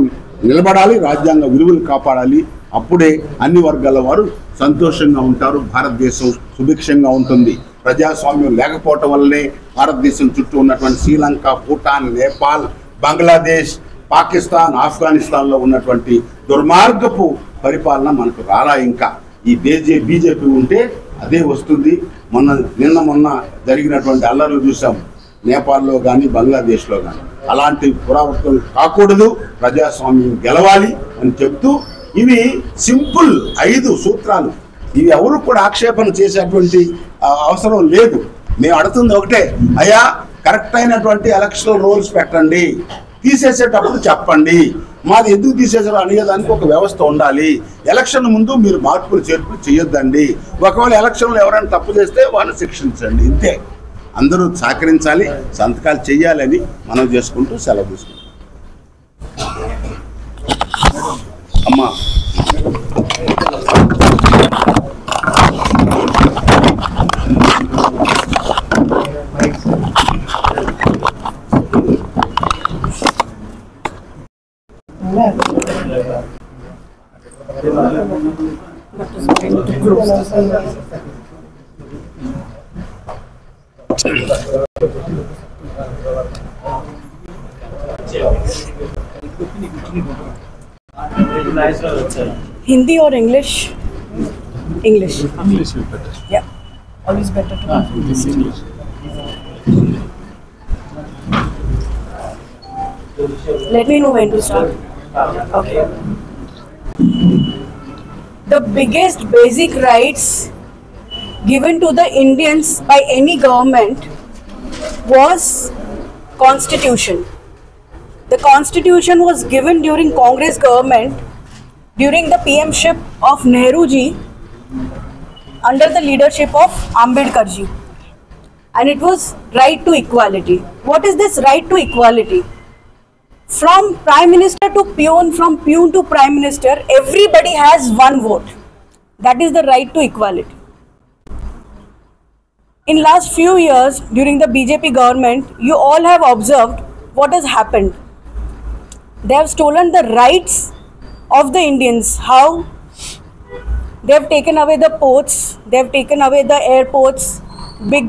నిలబడాలి, రాజ్యాంగ విలువలు కాపాడాలి. అప్పుడే అన్ని వర్గాల వారు సంతోషంగా ఉంటారు, భారతదేశం సుభిక్షంగా ఉంటుంది. ప్రజాస్వామ్యం లేకపోవటం వల్లనే భారతదేశం చుట్టూ ఉన్నటువంటి శ్రీలంక, భూటాన్, నేపాల్, బంగ్లాదేశ్, పాకిస్తాన్, ఆఫ్ఘనిస్తాన్లో ఉన్నటువంటి దుర్మార్గపు పరిపాలన మనకు రాలా. ఇంకా ఈ బీజేపీ ఉంటే అదే వస్తుంది. నిన్న జరిగినటువంటి అల్లర్లు చూసాం, నేపాల్లో కానీ బంగ్లాదేశ్లో కానీ. అలాంటి పురావృత్తులు కాకూడదు, ప్రజాస్వామ్యం గెలవాలి అని చెప్తూ, ఇవి సింపుల్ 5 సూత్రాలు. ఇవి ఎవరు కూడా ఆక్షేపణ చేసేటువంటి అవసరం లేదు. మేము అడుగుతుంది ఒకటే, అయ్యా కరెక్ట్ అయినటువంటి ఎలక్షన్ రూల్స్ పెట్టండి, తీసేసేటప్పుడు చెప్పండి, మాది ఎందుకు తీసేసారో అనేదానికి ఒక వ్యవస్థ ఉండాలి. ఎలక్షన్ ముందు మీరు మార్పులు చేర్పులు చేయొద్దండి. ఒకవేళ ఎలక్షన్లో ఎవరైనా తప్పు చేస్తే వాళ్ళని శిక్షించండి. ఇంతే. అందరూ సహకరించాలి, సంతకాలు చేయాలని మనం చేసుకుంటూ సెలవు తీసుకుంటాం. అమ్మా Hindi or English? English. English is better. Yeah, always better to English. Let me know when to start. Okay. The biggest basic rights given to the Indians by any government was Constitution. The Constitution was given during Congress government, during the PMship of Nehru ji, under the leadership of Ambedkar ji. And it was right to equality. What is this right to equality? From Prime Minister to peon, from peon to Prime Minister, everybody has one vote. That is the right to equality. In last few years, during the BJP government, you all have observed what has happened. They have stolen the rights of the Indians. How? They have taken away the ports, they have taken away the airports, big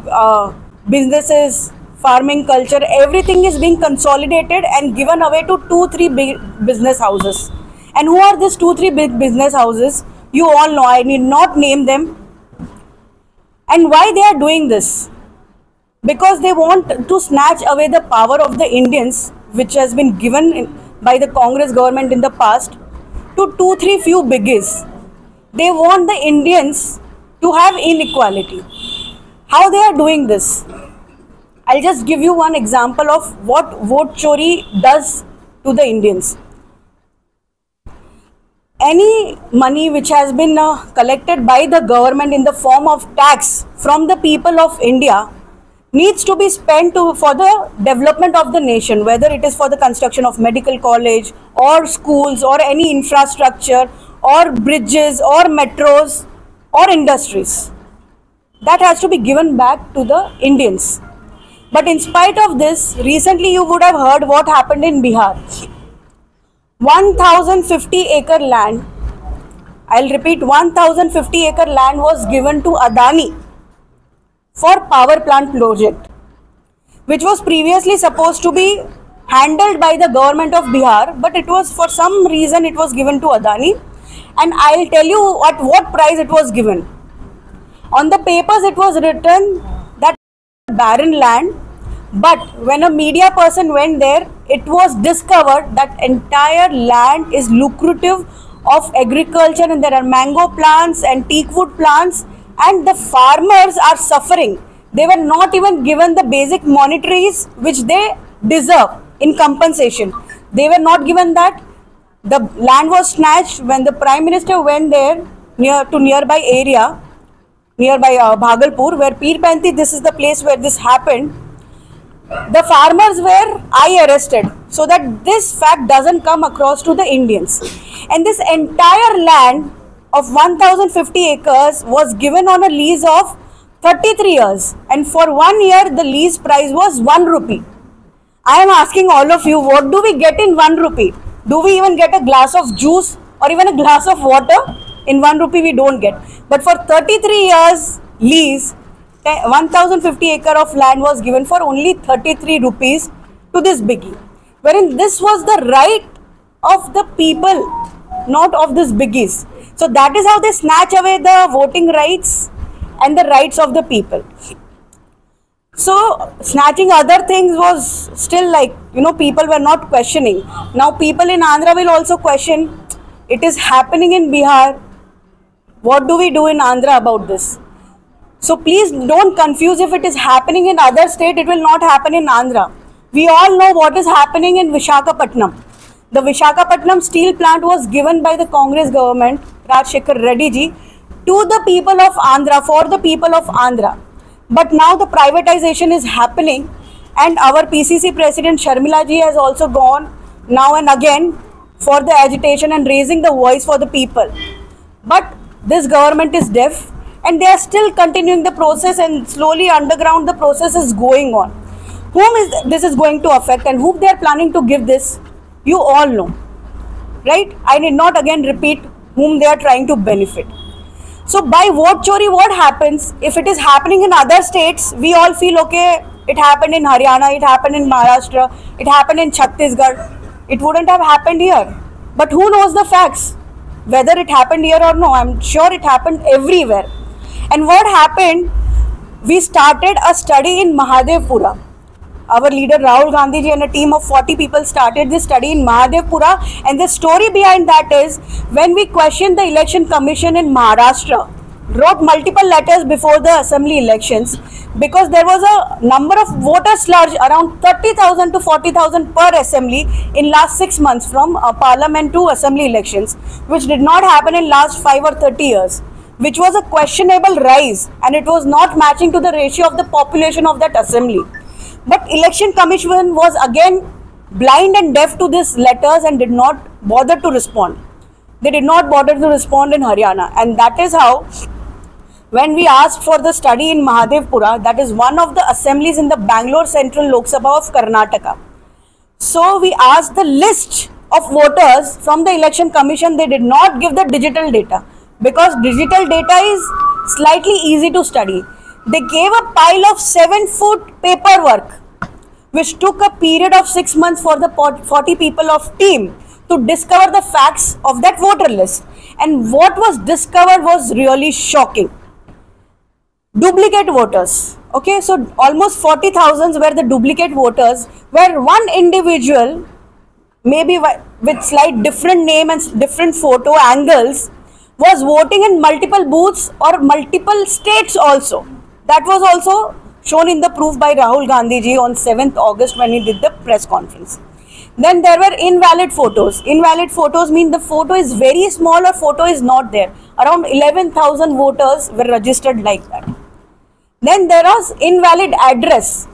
businesses, farming culture, everything is being consolidated and given away to 2-3 big business houses. And who are these 2-3 big business houses? You all know, I need not name them. And why they are doing this? Because they want to snatch away the power of the Indians, which has been given by the Congress government in the past, to 2-3 few biggies. They want the Indians to have inequality. How they are doing this? I'll just give you one example of what vote chori does to the Indians. any money which has been collected by the government in the form of tax from the people of India needs to be spent for the development of the nation, whether it is for the construction of medical college or schools or any infrastructure or bridges or metros or industries. That has to be given back to the Indians. But in spite of this, recently you would have heard what happened in Bihar. 1050-acre land, I'll repeat, 1050-acre land was given to Adani for power plant project, which was previously supposed to be handled by the government of Bihar, but it was, for some reason, it was given to Adani. And I'll tell you at what price it was given. On the papers it was written that barren land, but when a media person went there, it was discovered that entire land is lucrative of agriculture, and there are mango plants and teak wood plants, and the farmers are suffering. They were not even given the basic monetaries which they deserve in compensation. They were not given that. The land was snatched. When the Prime Minister went there nearby area, nearby Bhagalpur, where Peerpanti, this is the place where this happened, the farmers were arrested so that this fact doesn't come across to the Indians. And this entire land of 1050 acres was given on a lease of 33 years, and for 1 year the lease price was 1 rupee. I am asking all of you, what do we get in 1 rupee? Do we even get a glass of juice or even a glass of water? In 1 rupee we don't get. But for 33 years lease, 1050 acre of land was given for only 33 rupees to this biggie, wherein this was the right of the people, not of these biggies. So that is how they snatch away the voting rights and the rights of the people. So snatching other things was still like, people were not questioning. Now people in Andhra will also question, it is happening in Bihar. What do we do in Andhra about this? So please don't confuse. If it is happening in other state, it will not happen in Andhra. We all know what is happening in Visakhapatnam. The Visakhapatnam steel plant was given by the Congress government, Rajshekhar Reddy ji, to the people of Andhra, for the people of Andhra. But now the privatization is happening, and our PCC President Sharmila ji has also gone now and again for the agitation and raising the voice for the people. But this government is deaf, and they are still continuing the process, and slowly underground the process is going on. Whom is this is going to affect, and whom they are planning to give this, you all know, right? I need not again repeat whom they are trying to benefit. So by vote chori, what happens? If it is happening in other states, we all feel okay, it happened in Haryana, it happened in Maharashtra, it happened in Chhattisgarh. It wouldn't have happened here. But who knows the facts? Whether it happened here or no, I'm sure it happened everywhere. And what happened? We started a study in Mahadevpura. Our leader Rahul Gandhi ji and a team of 40 people started this study in Mahadevpura, and the story behind that is, when we questioned the election commission in Maharashtra, wrote multiple letters before the assembly elections, because there was a number of voter sludge around 30,000 to 40,000 per assembly in last 6 months from parliament to assembly elections, which did not happen in last 5 or 30 years, which was a questionable rise, and it was not matching to the ratio of the population of that assembly. But election commission was again blind and deaf to these letters and did not bother to respond. They did not bother to respond in Haryana, and that is how, when we asked for the study in Mahadevpura, that is one of the assemblies in the Bangalore Central Lok Sabha of Karnataka. So we asked the list of voters from the election commission. They did not give the digital data, because digital data is slightly easy to study. They gave a pile of 7-foot paperwork, which took a period of 6 months for the 40 people of team to discover the facts of that voter list. And what was discovered was really shocking. Duplicate voters. Okay, so almost 40,000 were the duplicate voters, where one individual, maybe with slight different name and different photo angles, was voting in multiple booths or multiple states also. That was also shown in the proof by Rahul Gandhi ji on 7th August when he did the press conference. Then there were invalid photos. Invalid photos mean the photo is very small or photo is not there. Around 11,000 voters were registered like that. Then there was invalid address.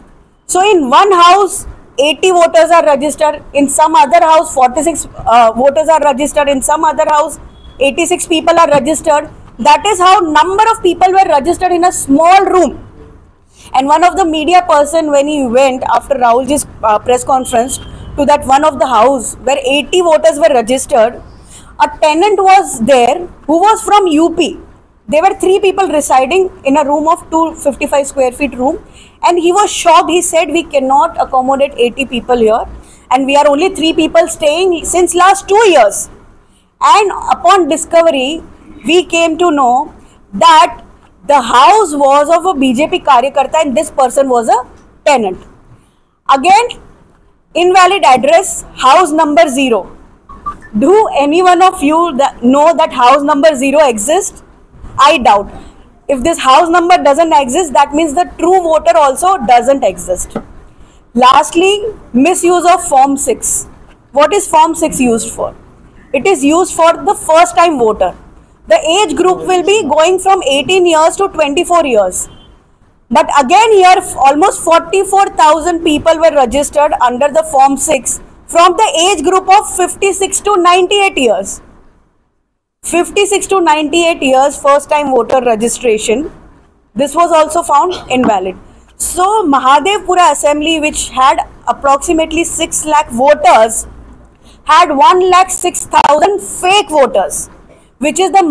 So in one house, 80 voters are registered. In some other house, 46 voters are registered. In some other house, 86 people are registered. That is how number of people were registered in a small room. And one of the media person, when he went after Rahulji's press conference to that one of the house where 80 voters were registered, a tenant was there who was from UP. There were 3 people residing in a room of 255 square feet room, and he was shocked. He said, we cannot accommodate 80 people here, and we are only 3 people staying since last 2 years. And upon discovery, we came to know that the house was of a BJP Karyakarta and this person was a tenant. Again, invalid address, house number 0. Do any one of you know that house number 0 exists? I doubt. If this house number doesn't exist, that means the true voter also doesn't exist. Lastly, misuse of Form 6. What is Form 6 used for? It is used for the first time voter. The age group will be going from 18 years to 24 years. But again here almost 44,000 people were registered under the Form 6 from the age group of 56 to 98 years. 56 to 98 years first time voter registration. This was also found invalid. So Mahadevpura assembly, which had approximately 6 lakh voters, had 1,06,000 fake voters, which is the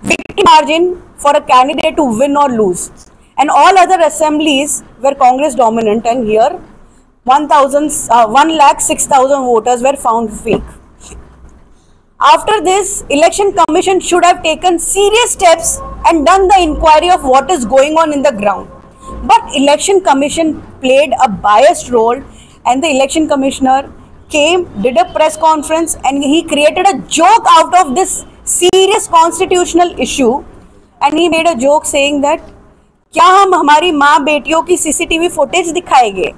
victory margin for a candidate to win or lose. And all other assemblies were Congress dominant, and here 1,06,000 voters were found fake. After this, Election Commission should have taken serious steps and done the inquiry of what is going on in the ground. But Election Commission played a biased role, and the Election Commissioner came, did a press conference, and he created a joke out of this serious constitutional issue, and he made a joke saying that क्या हम हमारी माँ बेटियों की CCTV footage दिखाएंगे?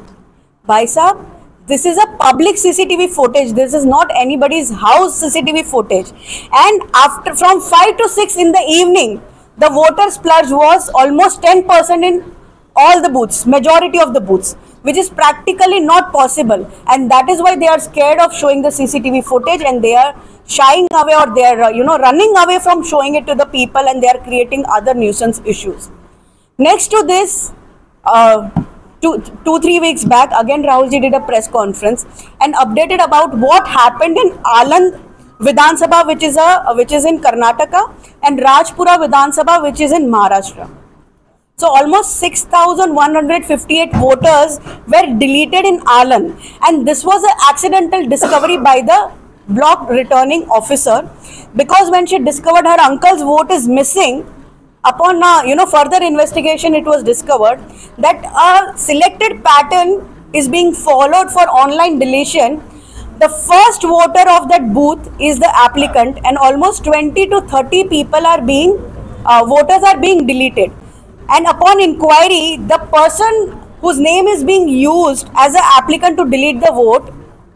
भाई साहब, this is a public CCTV footage. This is not anybody's house CCTV footage. And after from 5 to 6 in the evening, the voter splurge was almost 10% in all the booths, majority of the booths, which is practically not possible. And that is why they are scared of showing the CCTV footage, and they are shying away, or they are running away from showing it to the people, and they are creating other nuisance issues. Next to this, 2-3 weeks back, again Rahulji did a press conference and updated about what happened in Aland Vidhan Sabha, which is in Karnataka, and Rajpura Vidhan Sabha, which is in Maharashtra. So almost 6,158 voters were deleted in Aland, and this was an accidental discovery by the block returning officer, because when she discovered her uncle's vote is missing, upon further investigation, it was discovered that a selected pattern is being followed for online deletion. The first voter of that booth is the applicant, and almost 20 to 30 people are voters are being deleted. And upon inquiry, the person whose name is being used as an applicant to delete the vote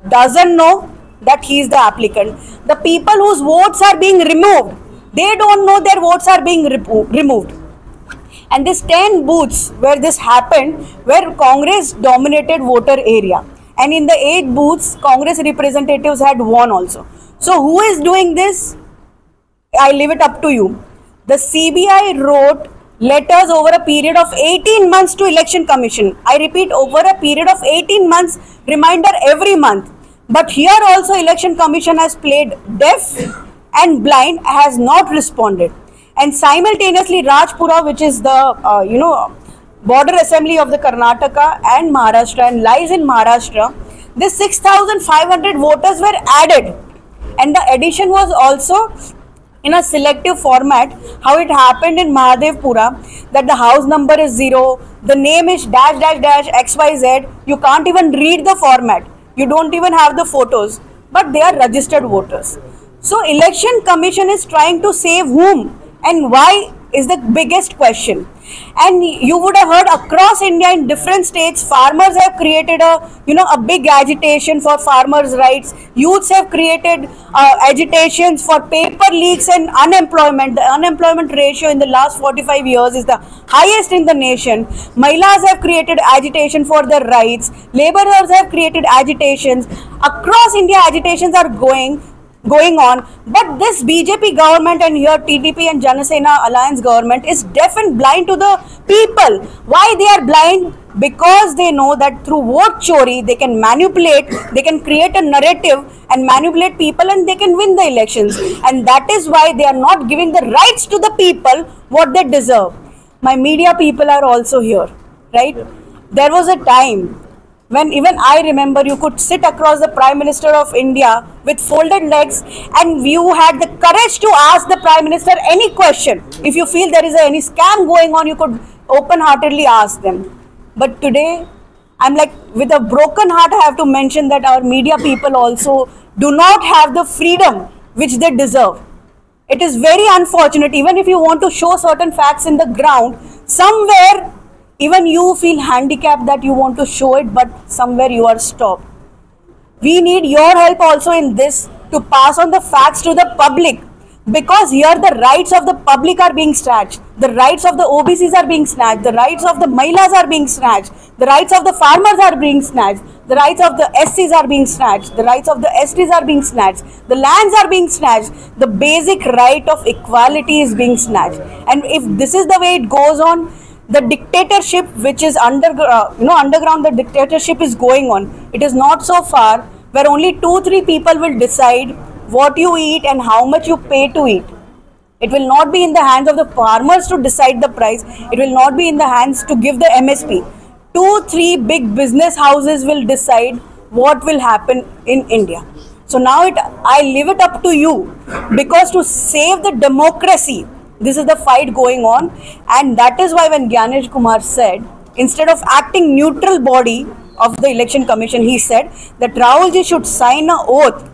doesn't know that he is the applicant. The people whose votes are being removed, they don't know their votes are being removed. And these 10 booths where this happened were Congress dominated voter area. And in the 8 booths, Congress representatives had won also. So who is doing this? I leave it up to you. The CBI wrote letters over a period of 18 months to Election Commission. I repeat, over a period of 18 months, reminder every month. But here also Election Commission has played deaf and blind, has not responded. And simultaneously Rajpura, which is the border assembly of the Karnataka and Maharashtra and lies in Maharashtra, this 6,500 voters were added, and the addition was also in a selective format. How it happened in Mahadevpura, that the house number is 0, the name is dash dash dash XYZ. You can't even read the format, you don't even have the photos, but they are registered voters. So Election Commission is trying to save whom and why is the biggest question. And you would have heard across India in different states, farmers have created a big agitation for farmers' rights. Youths have created agitations for paper leaks and unemployment. The unemployment ratio in the last 45 years is the highest in the nation. Mahilas have created agitation for their rights. Laborers have created agitations. Across India, agitations are going on, but this BJP government and here TDP and Janasena alliance government is deaf and blind to the people. Why they are blind? Because they know that through vote chori they can manipulate, they can create a narrative and manipulate people, and they can win the elections, and that is why they are not giving the rights to the people what they deserve. My media people are also here, right? There was a time when even I remember you could sit across the Prime Minister of India with folded legs and you had the courage to ask the Prime Minister any question. If you feel there is any scam going on, you could open-heartedly ask them. But today, I'm like, with a broken heart, I have to mention that our media people also do not have the freedom which they deserve. It is very unfortunate. Even if you want to show certain facts in the ground, somewhere even you feel handicapped that you want to show it, but somewhere you are stopped. We need your help also in this to pass on the facts to the public, because here the rights of the public are being snatched. The rights of the OBCs are being snatched. The rights of the Mahilas are being snatched. The rights of the farmers are being snatched. The rights of the SCs are being snatched. The rights of the STs are being snatched. The lands are being snatched. The basic right of equality is being snatched. And if this is the way it goes on, the dictatorship which is underground, the dictatorship is going on. It is not so far where only 2-3 people will decide what you eat and how much you pay to eat. It will not be in the hands of the farmers to decide the price. It will not be in the hands to give the MSP. 2-3 big business houses will decide what will happen in India. So now I leave it up to you, because to save the democracy, this is the fight going on, and that is why when Gyanesh Kumar said, instead of acting neutral body of the election commission, he said that Rahul ji should sign an oath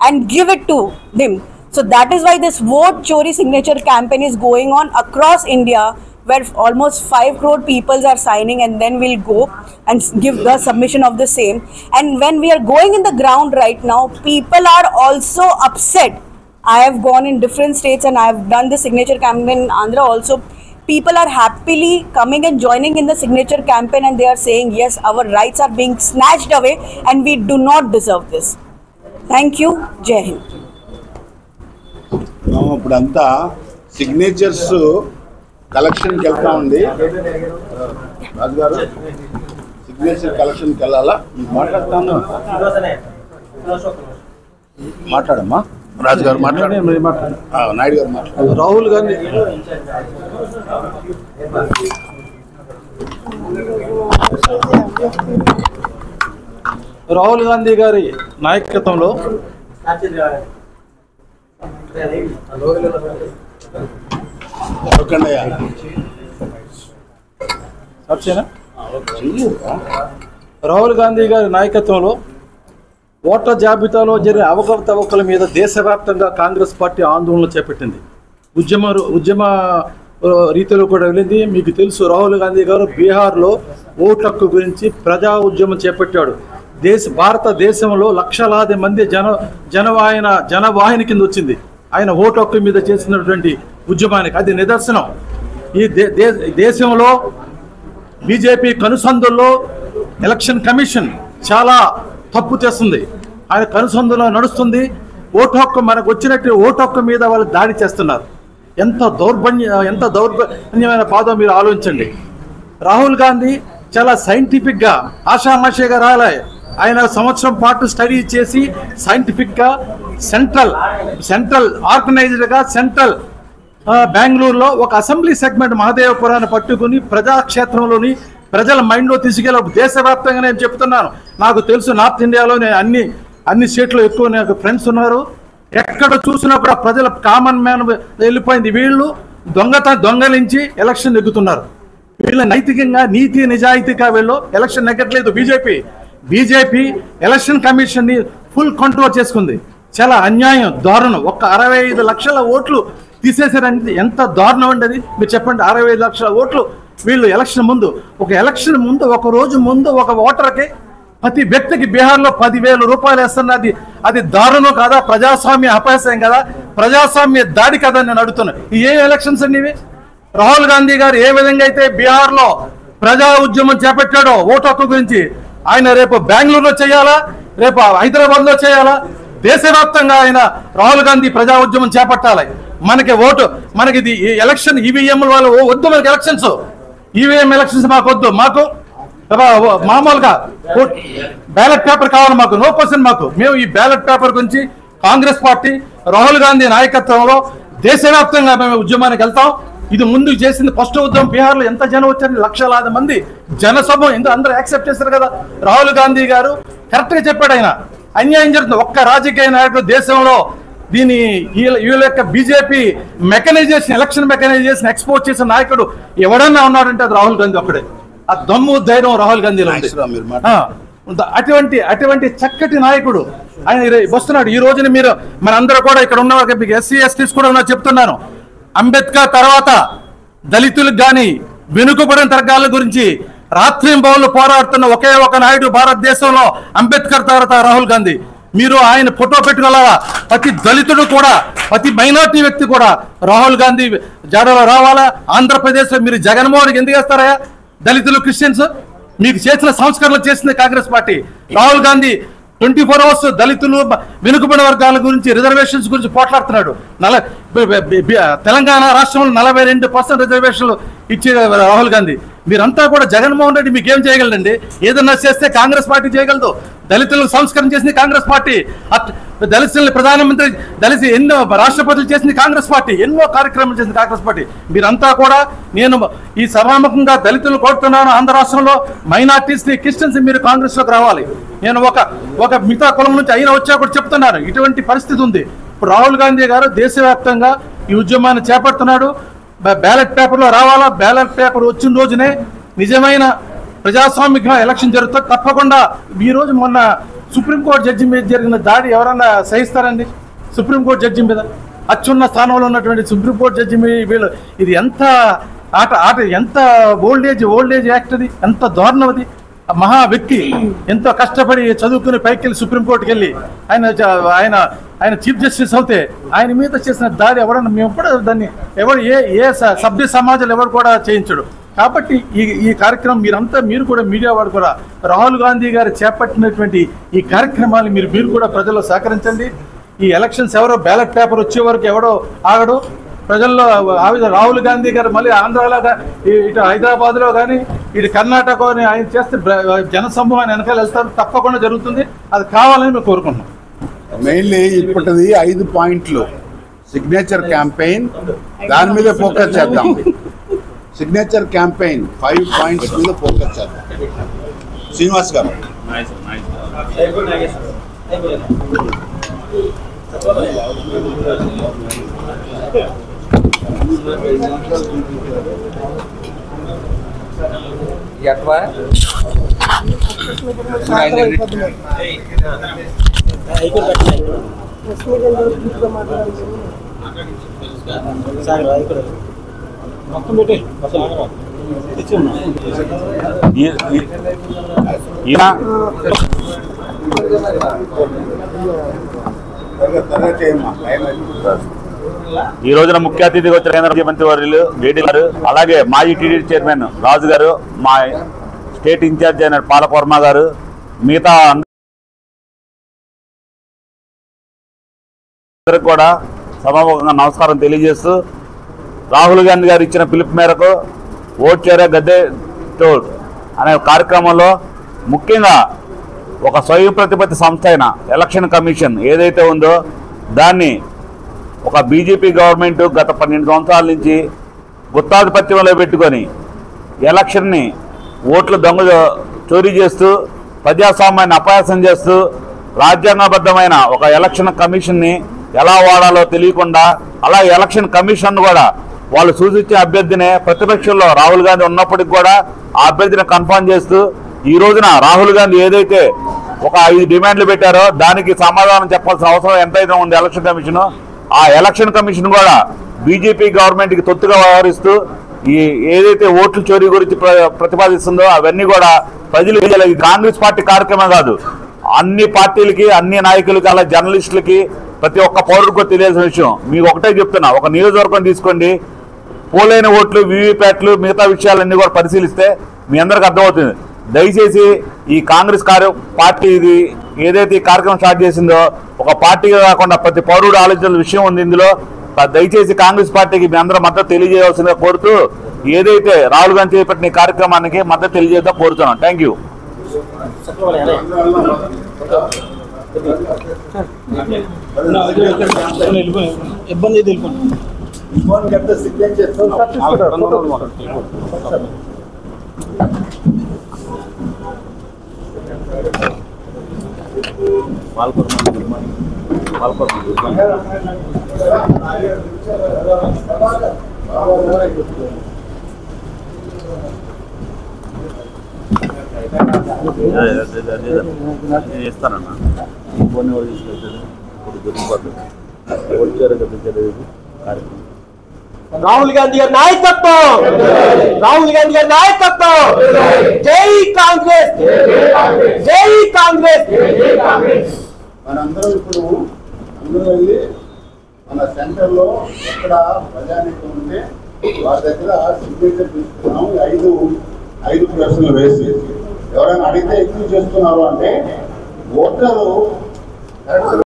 and give it to them. So that is why this vote chori signature campaign is going on across India, where almost 5 crore people are signing, and then we'll go and give the submission of the same. And when we are going in the ground right now, people are also upset. I have gone in different states and I have done the signature campaign in Andhra also. People are happily coming and joining in the signature campaign, and they are saying, yes, our rights are being snatched away and we do not deserve this. Thank you. Jai Hind. ఇప్పుడంతా signatures కలెక్షన్కి వెళ్తా ఉంది. రాజుగారు signature కలెక్షన్కి వెళ్ళాలా? మాట్లాడతాను, మాట్లాడమ్మా. రాజుగారు మాట్లాడండి. నాయుడు గారు మాట్లాడు. రాహుల్ గాంధీ గారి నాయకత్వంలో రాహుల్ గాంధీ గారి నాయకత్వంలో ఓట్ల జాబితాలో జరిగిన అవకతవకల మీద దేశవ్యాప్తంగా కాంగ్రెస్ పార్టీ ఆందోళన చేపట్టింది. ఉద్యమ రీతిలో కూడా వెళ్ళింది. మీకు తెలుసు, రాహుల్ గాంధీ గారు బీహార్లో ఓటు హక్కు గురించి ప్రజా ఉద్యమం చేపట్టాడు. భారతదేశంలో లక్షలాది మంది జనవాహిని కింద వచ్చింది ఆయన ఓటు హక్కు మీద చేసినటువంటి ఉద్యమానికి. అది నిదర్శనం. ఈ దేశంలో బీజేపీ కనుసందుల్లో ఎలక్షన్ కమిషన్ చాలా తప్పు చేస్తుంది. ఆయన కనుసందులో నడుస్తుంది. ఓటు హక్కు మనకు వచ్చినట్టు ఓటు హక్కు మీద వాళ్ళు దాడి చేస్తున్నారు. ఎంత దౌర్భాగ్యమైన బాధ మీరు ఆలోచించండి. రాహుల్ గాంధీ చాలా సైంటిఫిక్గా ఆషామాషిగా రాలే. ఆయన సంవత్సరం పాటు స్టడీ చేసి సైంటిఫిక్గా సెంట్రల్ ఆర్గనైజ్డ్గా బెంగళూరులో ఒక అసెంబ్లీ సెగ్మెంట్ మహదేవపురాన్ని పట్టుకుని ప్రజాక్షేత్రంలోని ప్రజల మైండ్లో తీసుకెళ్ళి దేశవ్యాప్తంగా నేను చెప్తున్నాను. నాకు తెలుసు, నార్త్ ఇండియాలో అన్ని స్టేట్లో ఎక్కువ నాకు ఫ్రెండ్స్ ఉన్నారు. ఎక్కడ చూసినప్పుడు ఆ ప్రజల కామన్ మ్యాన్ వెళ్ళిపోయింది. వీళ్ళు దొంగలించి ఎలక్షన్ నెగ్గుతున్నారు. వీళ్ళ నైతికంగా నీతి నిజాయితీగా వీళ్ళు ఎలక్షన్ నెగ్గట్లేదు. బీజేపీ ఎలక్షన్ కమిషన్ని ఫుల్ కంట్రోల్ చేసుకుంది. చాలా అన్యాయం, దారుణం. 65 లక్షల ఓట్లు తీసేశారంటే ఎంత దారుణం అండి అది. మీరు చెప్పండి. 65 లక్షల ఓట్లు వీళ్ళు ఎలక్షన్ ముందు, ఒక రోజు ముందు ఒక ఓటర్కి ప్రతి వ్యక్తికి బీహార్లో 10,000 రూపాయలు వేస్తున్నది. అది దారుణం కాదా? ప్రజాస్వామ్య అపహాస్యం కదా? ప్రజాస్వామ్య దాడి కదా నేను అడుగుతున్నాను. ఏ ఎలక్షన్స్ అండి ఇవి? రాహుల్ గాంధీ గారు ఏ విధంగా అయితే బీహార్లో ప్రజా ఉద్యమం చేపట్టాడో ఓటు హక్కు గురించి, ఆయన రేపు బెంగళూరులో చేయాలా, రేపు హైదరాబాద్లో చేయాలా, దేశవ్యాప్తంగా ఆయన రాహుల్ గాంధీ ప్రజా ఉద్యమం చేపట్టాలి. మనకి ఇది ఎలక్షన్ ఈవీఎం వాళ్ళు వద్దు. మనకి ఎలక్షన్స్, ఈవీఎం ఎలక్షన్స్ మాకు వద్దు. మాకు మామూలుగా బ్యాలెట్ పేపర్ కావాలి. మాకు నో క్వశ్చన్. మేము ఈ బ్యాలెట్ పేపర్ గురించి కాంగ్రెస్ పార్టీ రాహుల్ గాంధీ నాయకత్వంలో దేశవ్యాప్తంగా మేము ఉద్యమానికి వెళ్తాం. ఇది ముందు చేసింది ఫస్ట్ ఉద్యమం. బీహార్లో ఎంత జనం వచ్చారు? లక్షలాది మంది జనసభ. అందరూ యాక్సెప్ట్ చేస్తారు కదా. రాహుల్ గాంధీ గారు కరెక్ట్గా చెప్పాడు. ఆయన అన్యాయం జరుగుతుంది. ఒక్క రాజకీయ నాయకుడు దేశంలో వీళ్ళ యొక్క BJP mechanisation, election mechanisation expose చేసిన నాయకుడు ఎవడన్నా ఉన్నాడంటే అది రాహుల్ గాంధీ ఒక్కడే. ఆ దమ్ము ధైర్యం రాహుల్ గాంధీలో ఉంది. అటువంటి చక్కటి నాయకుడు ఆయన వస్తున్నాడు. ఈ రోజున మీరు మనందరూ కూడా ఇక్కడ ఉన్న మీకు ఎస్సీ ఎస్టీస్ కూడా ఉన్నా చెప్తున్నాను. అంబేద్కర్ తర్వాత దళితులకు కానీ వెనుకబడిన వర్గాల గురించి రాత్రింబవళ్ళు పోరాడుతున్న ఒకే ఒక నాయుడు భారతదేశంలో అంబేద్కర్ తర్వాత రాహుల్ గాంధీ. మీరు ఆయన ఫోటో పెట్టుకోవాలా? ప్రతి దళితుడు కూడా, ప్రతి మైనార్టీ వ్యక్తి కూడా రాహుల్ గాంధీ జాడలో రావాలా? ఆంధ్రప్రదేశ్లో మీరు జగన్మోహన్కి ఎందుకు వేస్తారా? దళితులు, క్రిస్టియన్స్ మీకు చేసిన సంస్కరణలు చేసింది కాంగ్రెస్ పార్టీ. రాహుల్ గాంధీ 24 అవర్స్ దళితులు, వెనుకబడిన వర్గాల గురించి, రిజర్వేషన్స్ గురించి పోట్లాడుతున్నాడు. తెలంగాణ రాష్ట్రంలో 42% రిజర్వేషన్లు ఇచ్చే రాహుల్ గాంధీ. మీరంతా కూడా జగన్మోహన్ రెడ్డి మీకేం చేయగలరండి? ఏదన్నా చేస్తే కాంగ్రెస్ పార్టీ చేయగలదు. దళితులకు సంస్కరణ చేసింది కాంగ్రెస్ పార్టీ. దళితుల్ని ప్రధానమంత్రి, ఎన్నో రాష్ట్రపతులు చేసింది కాంగ్రెస్ పార్టీ. ఎన్నో కార్యక్రమాలు చేసింది కాంగ్రెస్ పార్టీ. మీరంతా కూడా, నేను ఈ సభాముఖంగా దళితులు కోరుతున్నాను, ఆంధ్ర రాష్ట్రంలో మైనార్టీస్ని, క్రిస్టియన్స్ మీరు కాంగ్రెస్లోకి రావాలి. నేను ఒక మిగతా కులం నుంచి అయినా వచ్చా కూడా చెప్తున్నాను. ఇటువంటి పరిస్థితి ఉంది. ఇప్పుడు రాహుల్ గాంధీ గారు దేశవ్యాప్తంగా ఈ ఉద్యమాన్ని చేపడుతున్నాడు. బ్యాలెట్ పేపర్లో రావాలా? బ్యాలెట్ పేపర్ వచ్చిన రోజునే నిజమైన ప్రజాస్వామిక ఎలక్షన్ జరుగుతుంది. తప్పకుండా ఈ రోజు మొన్న సుప్రీంకోర్టు జడ్జి మీద జరిగిన దాడి ఎవరన్నా సహిస్తారండి? సుప్రీంకోర్టు జడ్జి మీద, అత్యున్న స్థానంలో ఉన్నటువంటి సుప్రీంకోర్టు జడ్జి మీద వీళ్ళు, ఇది ఎంత ఆట ఎంత ఓల్డేజ్ యాక్ట్ అది, ఎంత దారుణం అది. మహా వ్యక్తి ఎంతో కష్టపడి చదువుకుని పైకి వెళ్ళి సుప్రీంకోర్టుకి వెళ్ళి ఆయన చీఫ్ జస్టిస్ అవుతే ఆయన మీద చేసిన దాడి ఎవరన్నా, మేము కూడా దాన్ని ఏ సభ్య సమాజాలు ఎవరు కూడా చేయించడు. కాబట్టి ఈ కార్యక్రమం మీరు కూడా మీడియా వాడు కూడా రాహుల్ గాంధీ గారు చేపట్టినటువంటి ఈ కార్యక్రమాలు మీరు కూడా ప్రజల్లో సహకరించండి. ఈ ఎలక్షన్స్ ఎవరో బ్యాలెట్ పేపర్ వచ్చే వరకు ఎవడో ఆగడు. ప్రజల్లో రాహుల్ గాంధీ గారు మళ్ళీ ఆంధ్రాలో, ఇటు హైదరాబాద్లో కానీ, ఇటు కర్ణాటక ఆయన చేస్తే జనసమూహాన్ని వెనకాల వెళ్తారు. తప్పకుండా జరుగుతుంది. అది కావాలని మేము కోరుకుంటున్నాం. మెయిన్లీ ఇప్పటిది 5 పాయింట్లు సిగ్నేచర్ క్యాంపెయిన్, దాని మీద ఫోకస్ చేద్దాం. సిగ్నేచర్ క్యాంపెయిన్ 5 పాయింట్స్ మీద ఫోకస్ చేద్దాం. శ్రీనివాస్ గారు. ఈ రోజున ముఖ్య అతిథిగా వచ్చిన కేంద్ర మంత్రి వర్యులు జేడీ గారు, అలాగే మాజీ టీడీపీ చైర్మన్ రాజు గారు, మా స్టేట్ ఇన్ఛార్జ్ అయిన పాలకవర్మ గారు, మిగతా అందరికి కూడా సభాముఖంగా నమస్కారం తెలియజేస్తూ, రాహుల్ గాంధీ గారు ఇచ్చిన పిలుపు మేరకు ఓట్ చేరే గద్దె టోల్ అనే కార్యక్రమంలో ముఖ్యంగా ఒక స్వయం ప్రతిపత్తి సంస్థ అయిన ఎలక్షన్ కమిషన్ ఏదైతే ఉందో దాన్ని ఒక బీజేపీ గవర్నమెంట్ గత 12 సంవత్సరాల నుంచి గుత్తాధిపత్యంలో పెట్టుకొని ఎలక్షన్ని ఓట్లు చోరీ చేస్తూ, ప్రజాస్వామ్యాన్ని అపహాస్యం చేస్తూ, రాజ్యాంగబద్ధమైన ఒక ఎలక్షన్ కమిషన్ని ఎలా వాడాలో తెలియకుండా, అలా ఎలక్షన్ కమిషన్ కూడా వాళ్ళు సూచించే అభ్యర్థినే ప్రతిపక్షంలో రాహుల్ గాంధీ ఉన్నప్పటికి కూడా ఆ అభ్యర్థిని కన్ఫర్మ్ చేస్తూ, ఈ రోజున రాహుల్ గాంధీ ఏదైతే ఒక 5 డిమాండ్లు పెట్టారో దానికి సమాధానం చెప్పాల్సిన అవసరం ఎంతైతే ఉంది ఎలక్షన్ కమిషన్. ఆ ఎలక్షన్ కమిషన్ కూడా బీజేపీ గవర్నమెంట్కి తొత్తుగా వ్యవహరిస్తూ ఈ ఏదైతే ఓట్ల చోరీ గురించి ప్రతిపాదిస్తుందో అవన్నీ కూడా ప్రజలు కాంగ్రెస్ పార్టీ కార్యక్రమం కాదు, అన్ని పార్టీలకి అన్ని నాయకులకి అలా జర్నలిస్టులకి ప్రతి ఒక్క పౌరుడికి తెలియాల్సిన విషయం. మీకు ఒకటే చెప్తున్నా, ఒక నియోజకవర్గం తీసుకోండి, పోలైన ఓట్లు వీవీప్యాట్లు మిగతా విషయాలన్నీ కూడా పరిశీలిస్తే మీ అందరికి అర్థమవుతుంది. దయచేసి ఈ కాంగ్రెస్ పార్టీ ఇది ఏదైతే ఈ కార్యక్రమం స్టార్ట్ చేసిందో ఒక పార్టీగా కాకుండా ప్రతి పౌరుడు ఆలోచించిన విషయం ఉంది ఇందులో. దయచేసి కాంగ్రెస్ పార్టీకి మీ అందరూ మద్దతు తెలియజేయవలసిందిగా కోరుతూ ఏదైతే రాహుల్ గాంధీ చేపట్టిన కార్యక్రమానికి మద్దతు తెలియజేద్దాం కోరుతున్నాం. Thank you. ఇబ్బంది ఇస్తానన్నా ఫోన్ ఎవరు తీసుకెళ్తారు ఇప్పుడు దొరికిపోతుంది వచ్చారు కార్యక్రమం. రాహుల్ గాంధీ గారి నాయకత్వం, రాహుల్ గాంధీ గారి నాయకత్వం. జై కాంగ్రెస్, జై కాంగ్రెస్. మనందరం ఇప్పుడు అందరూ వెళ్ళి మన సెంటర్లో ఎక్కడ ప్రజానీకం ఉంటే వారి దగ్గర సిగ్నేచర్ తీసుకున్నాం. ఐదు ప్రశ్నలు వేసి ఎవరైనా అడిగితే ఎక్కువ చేస్తున్నారు అంటే ఓటరు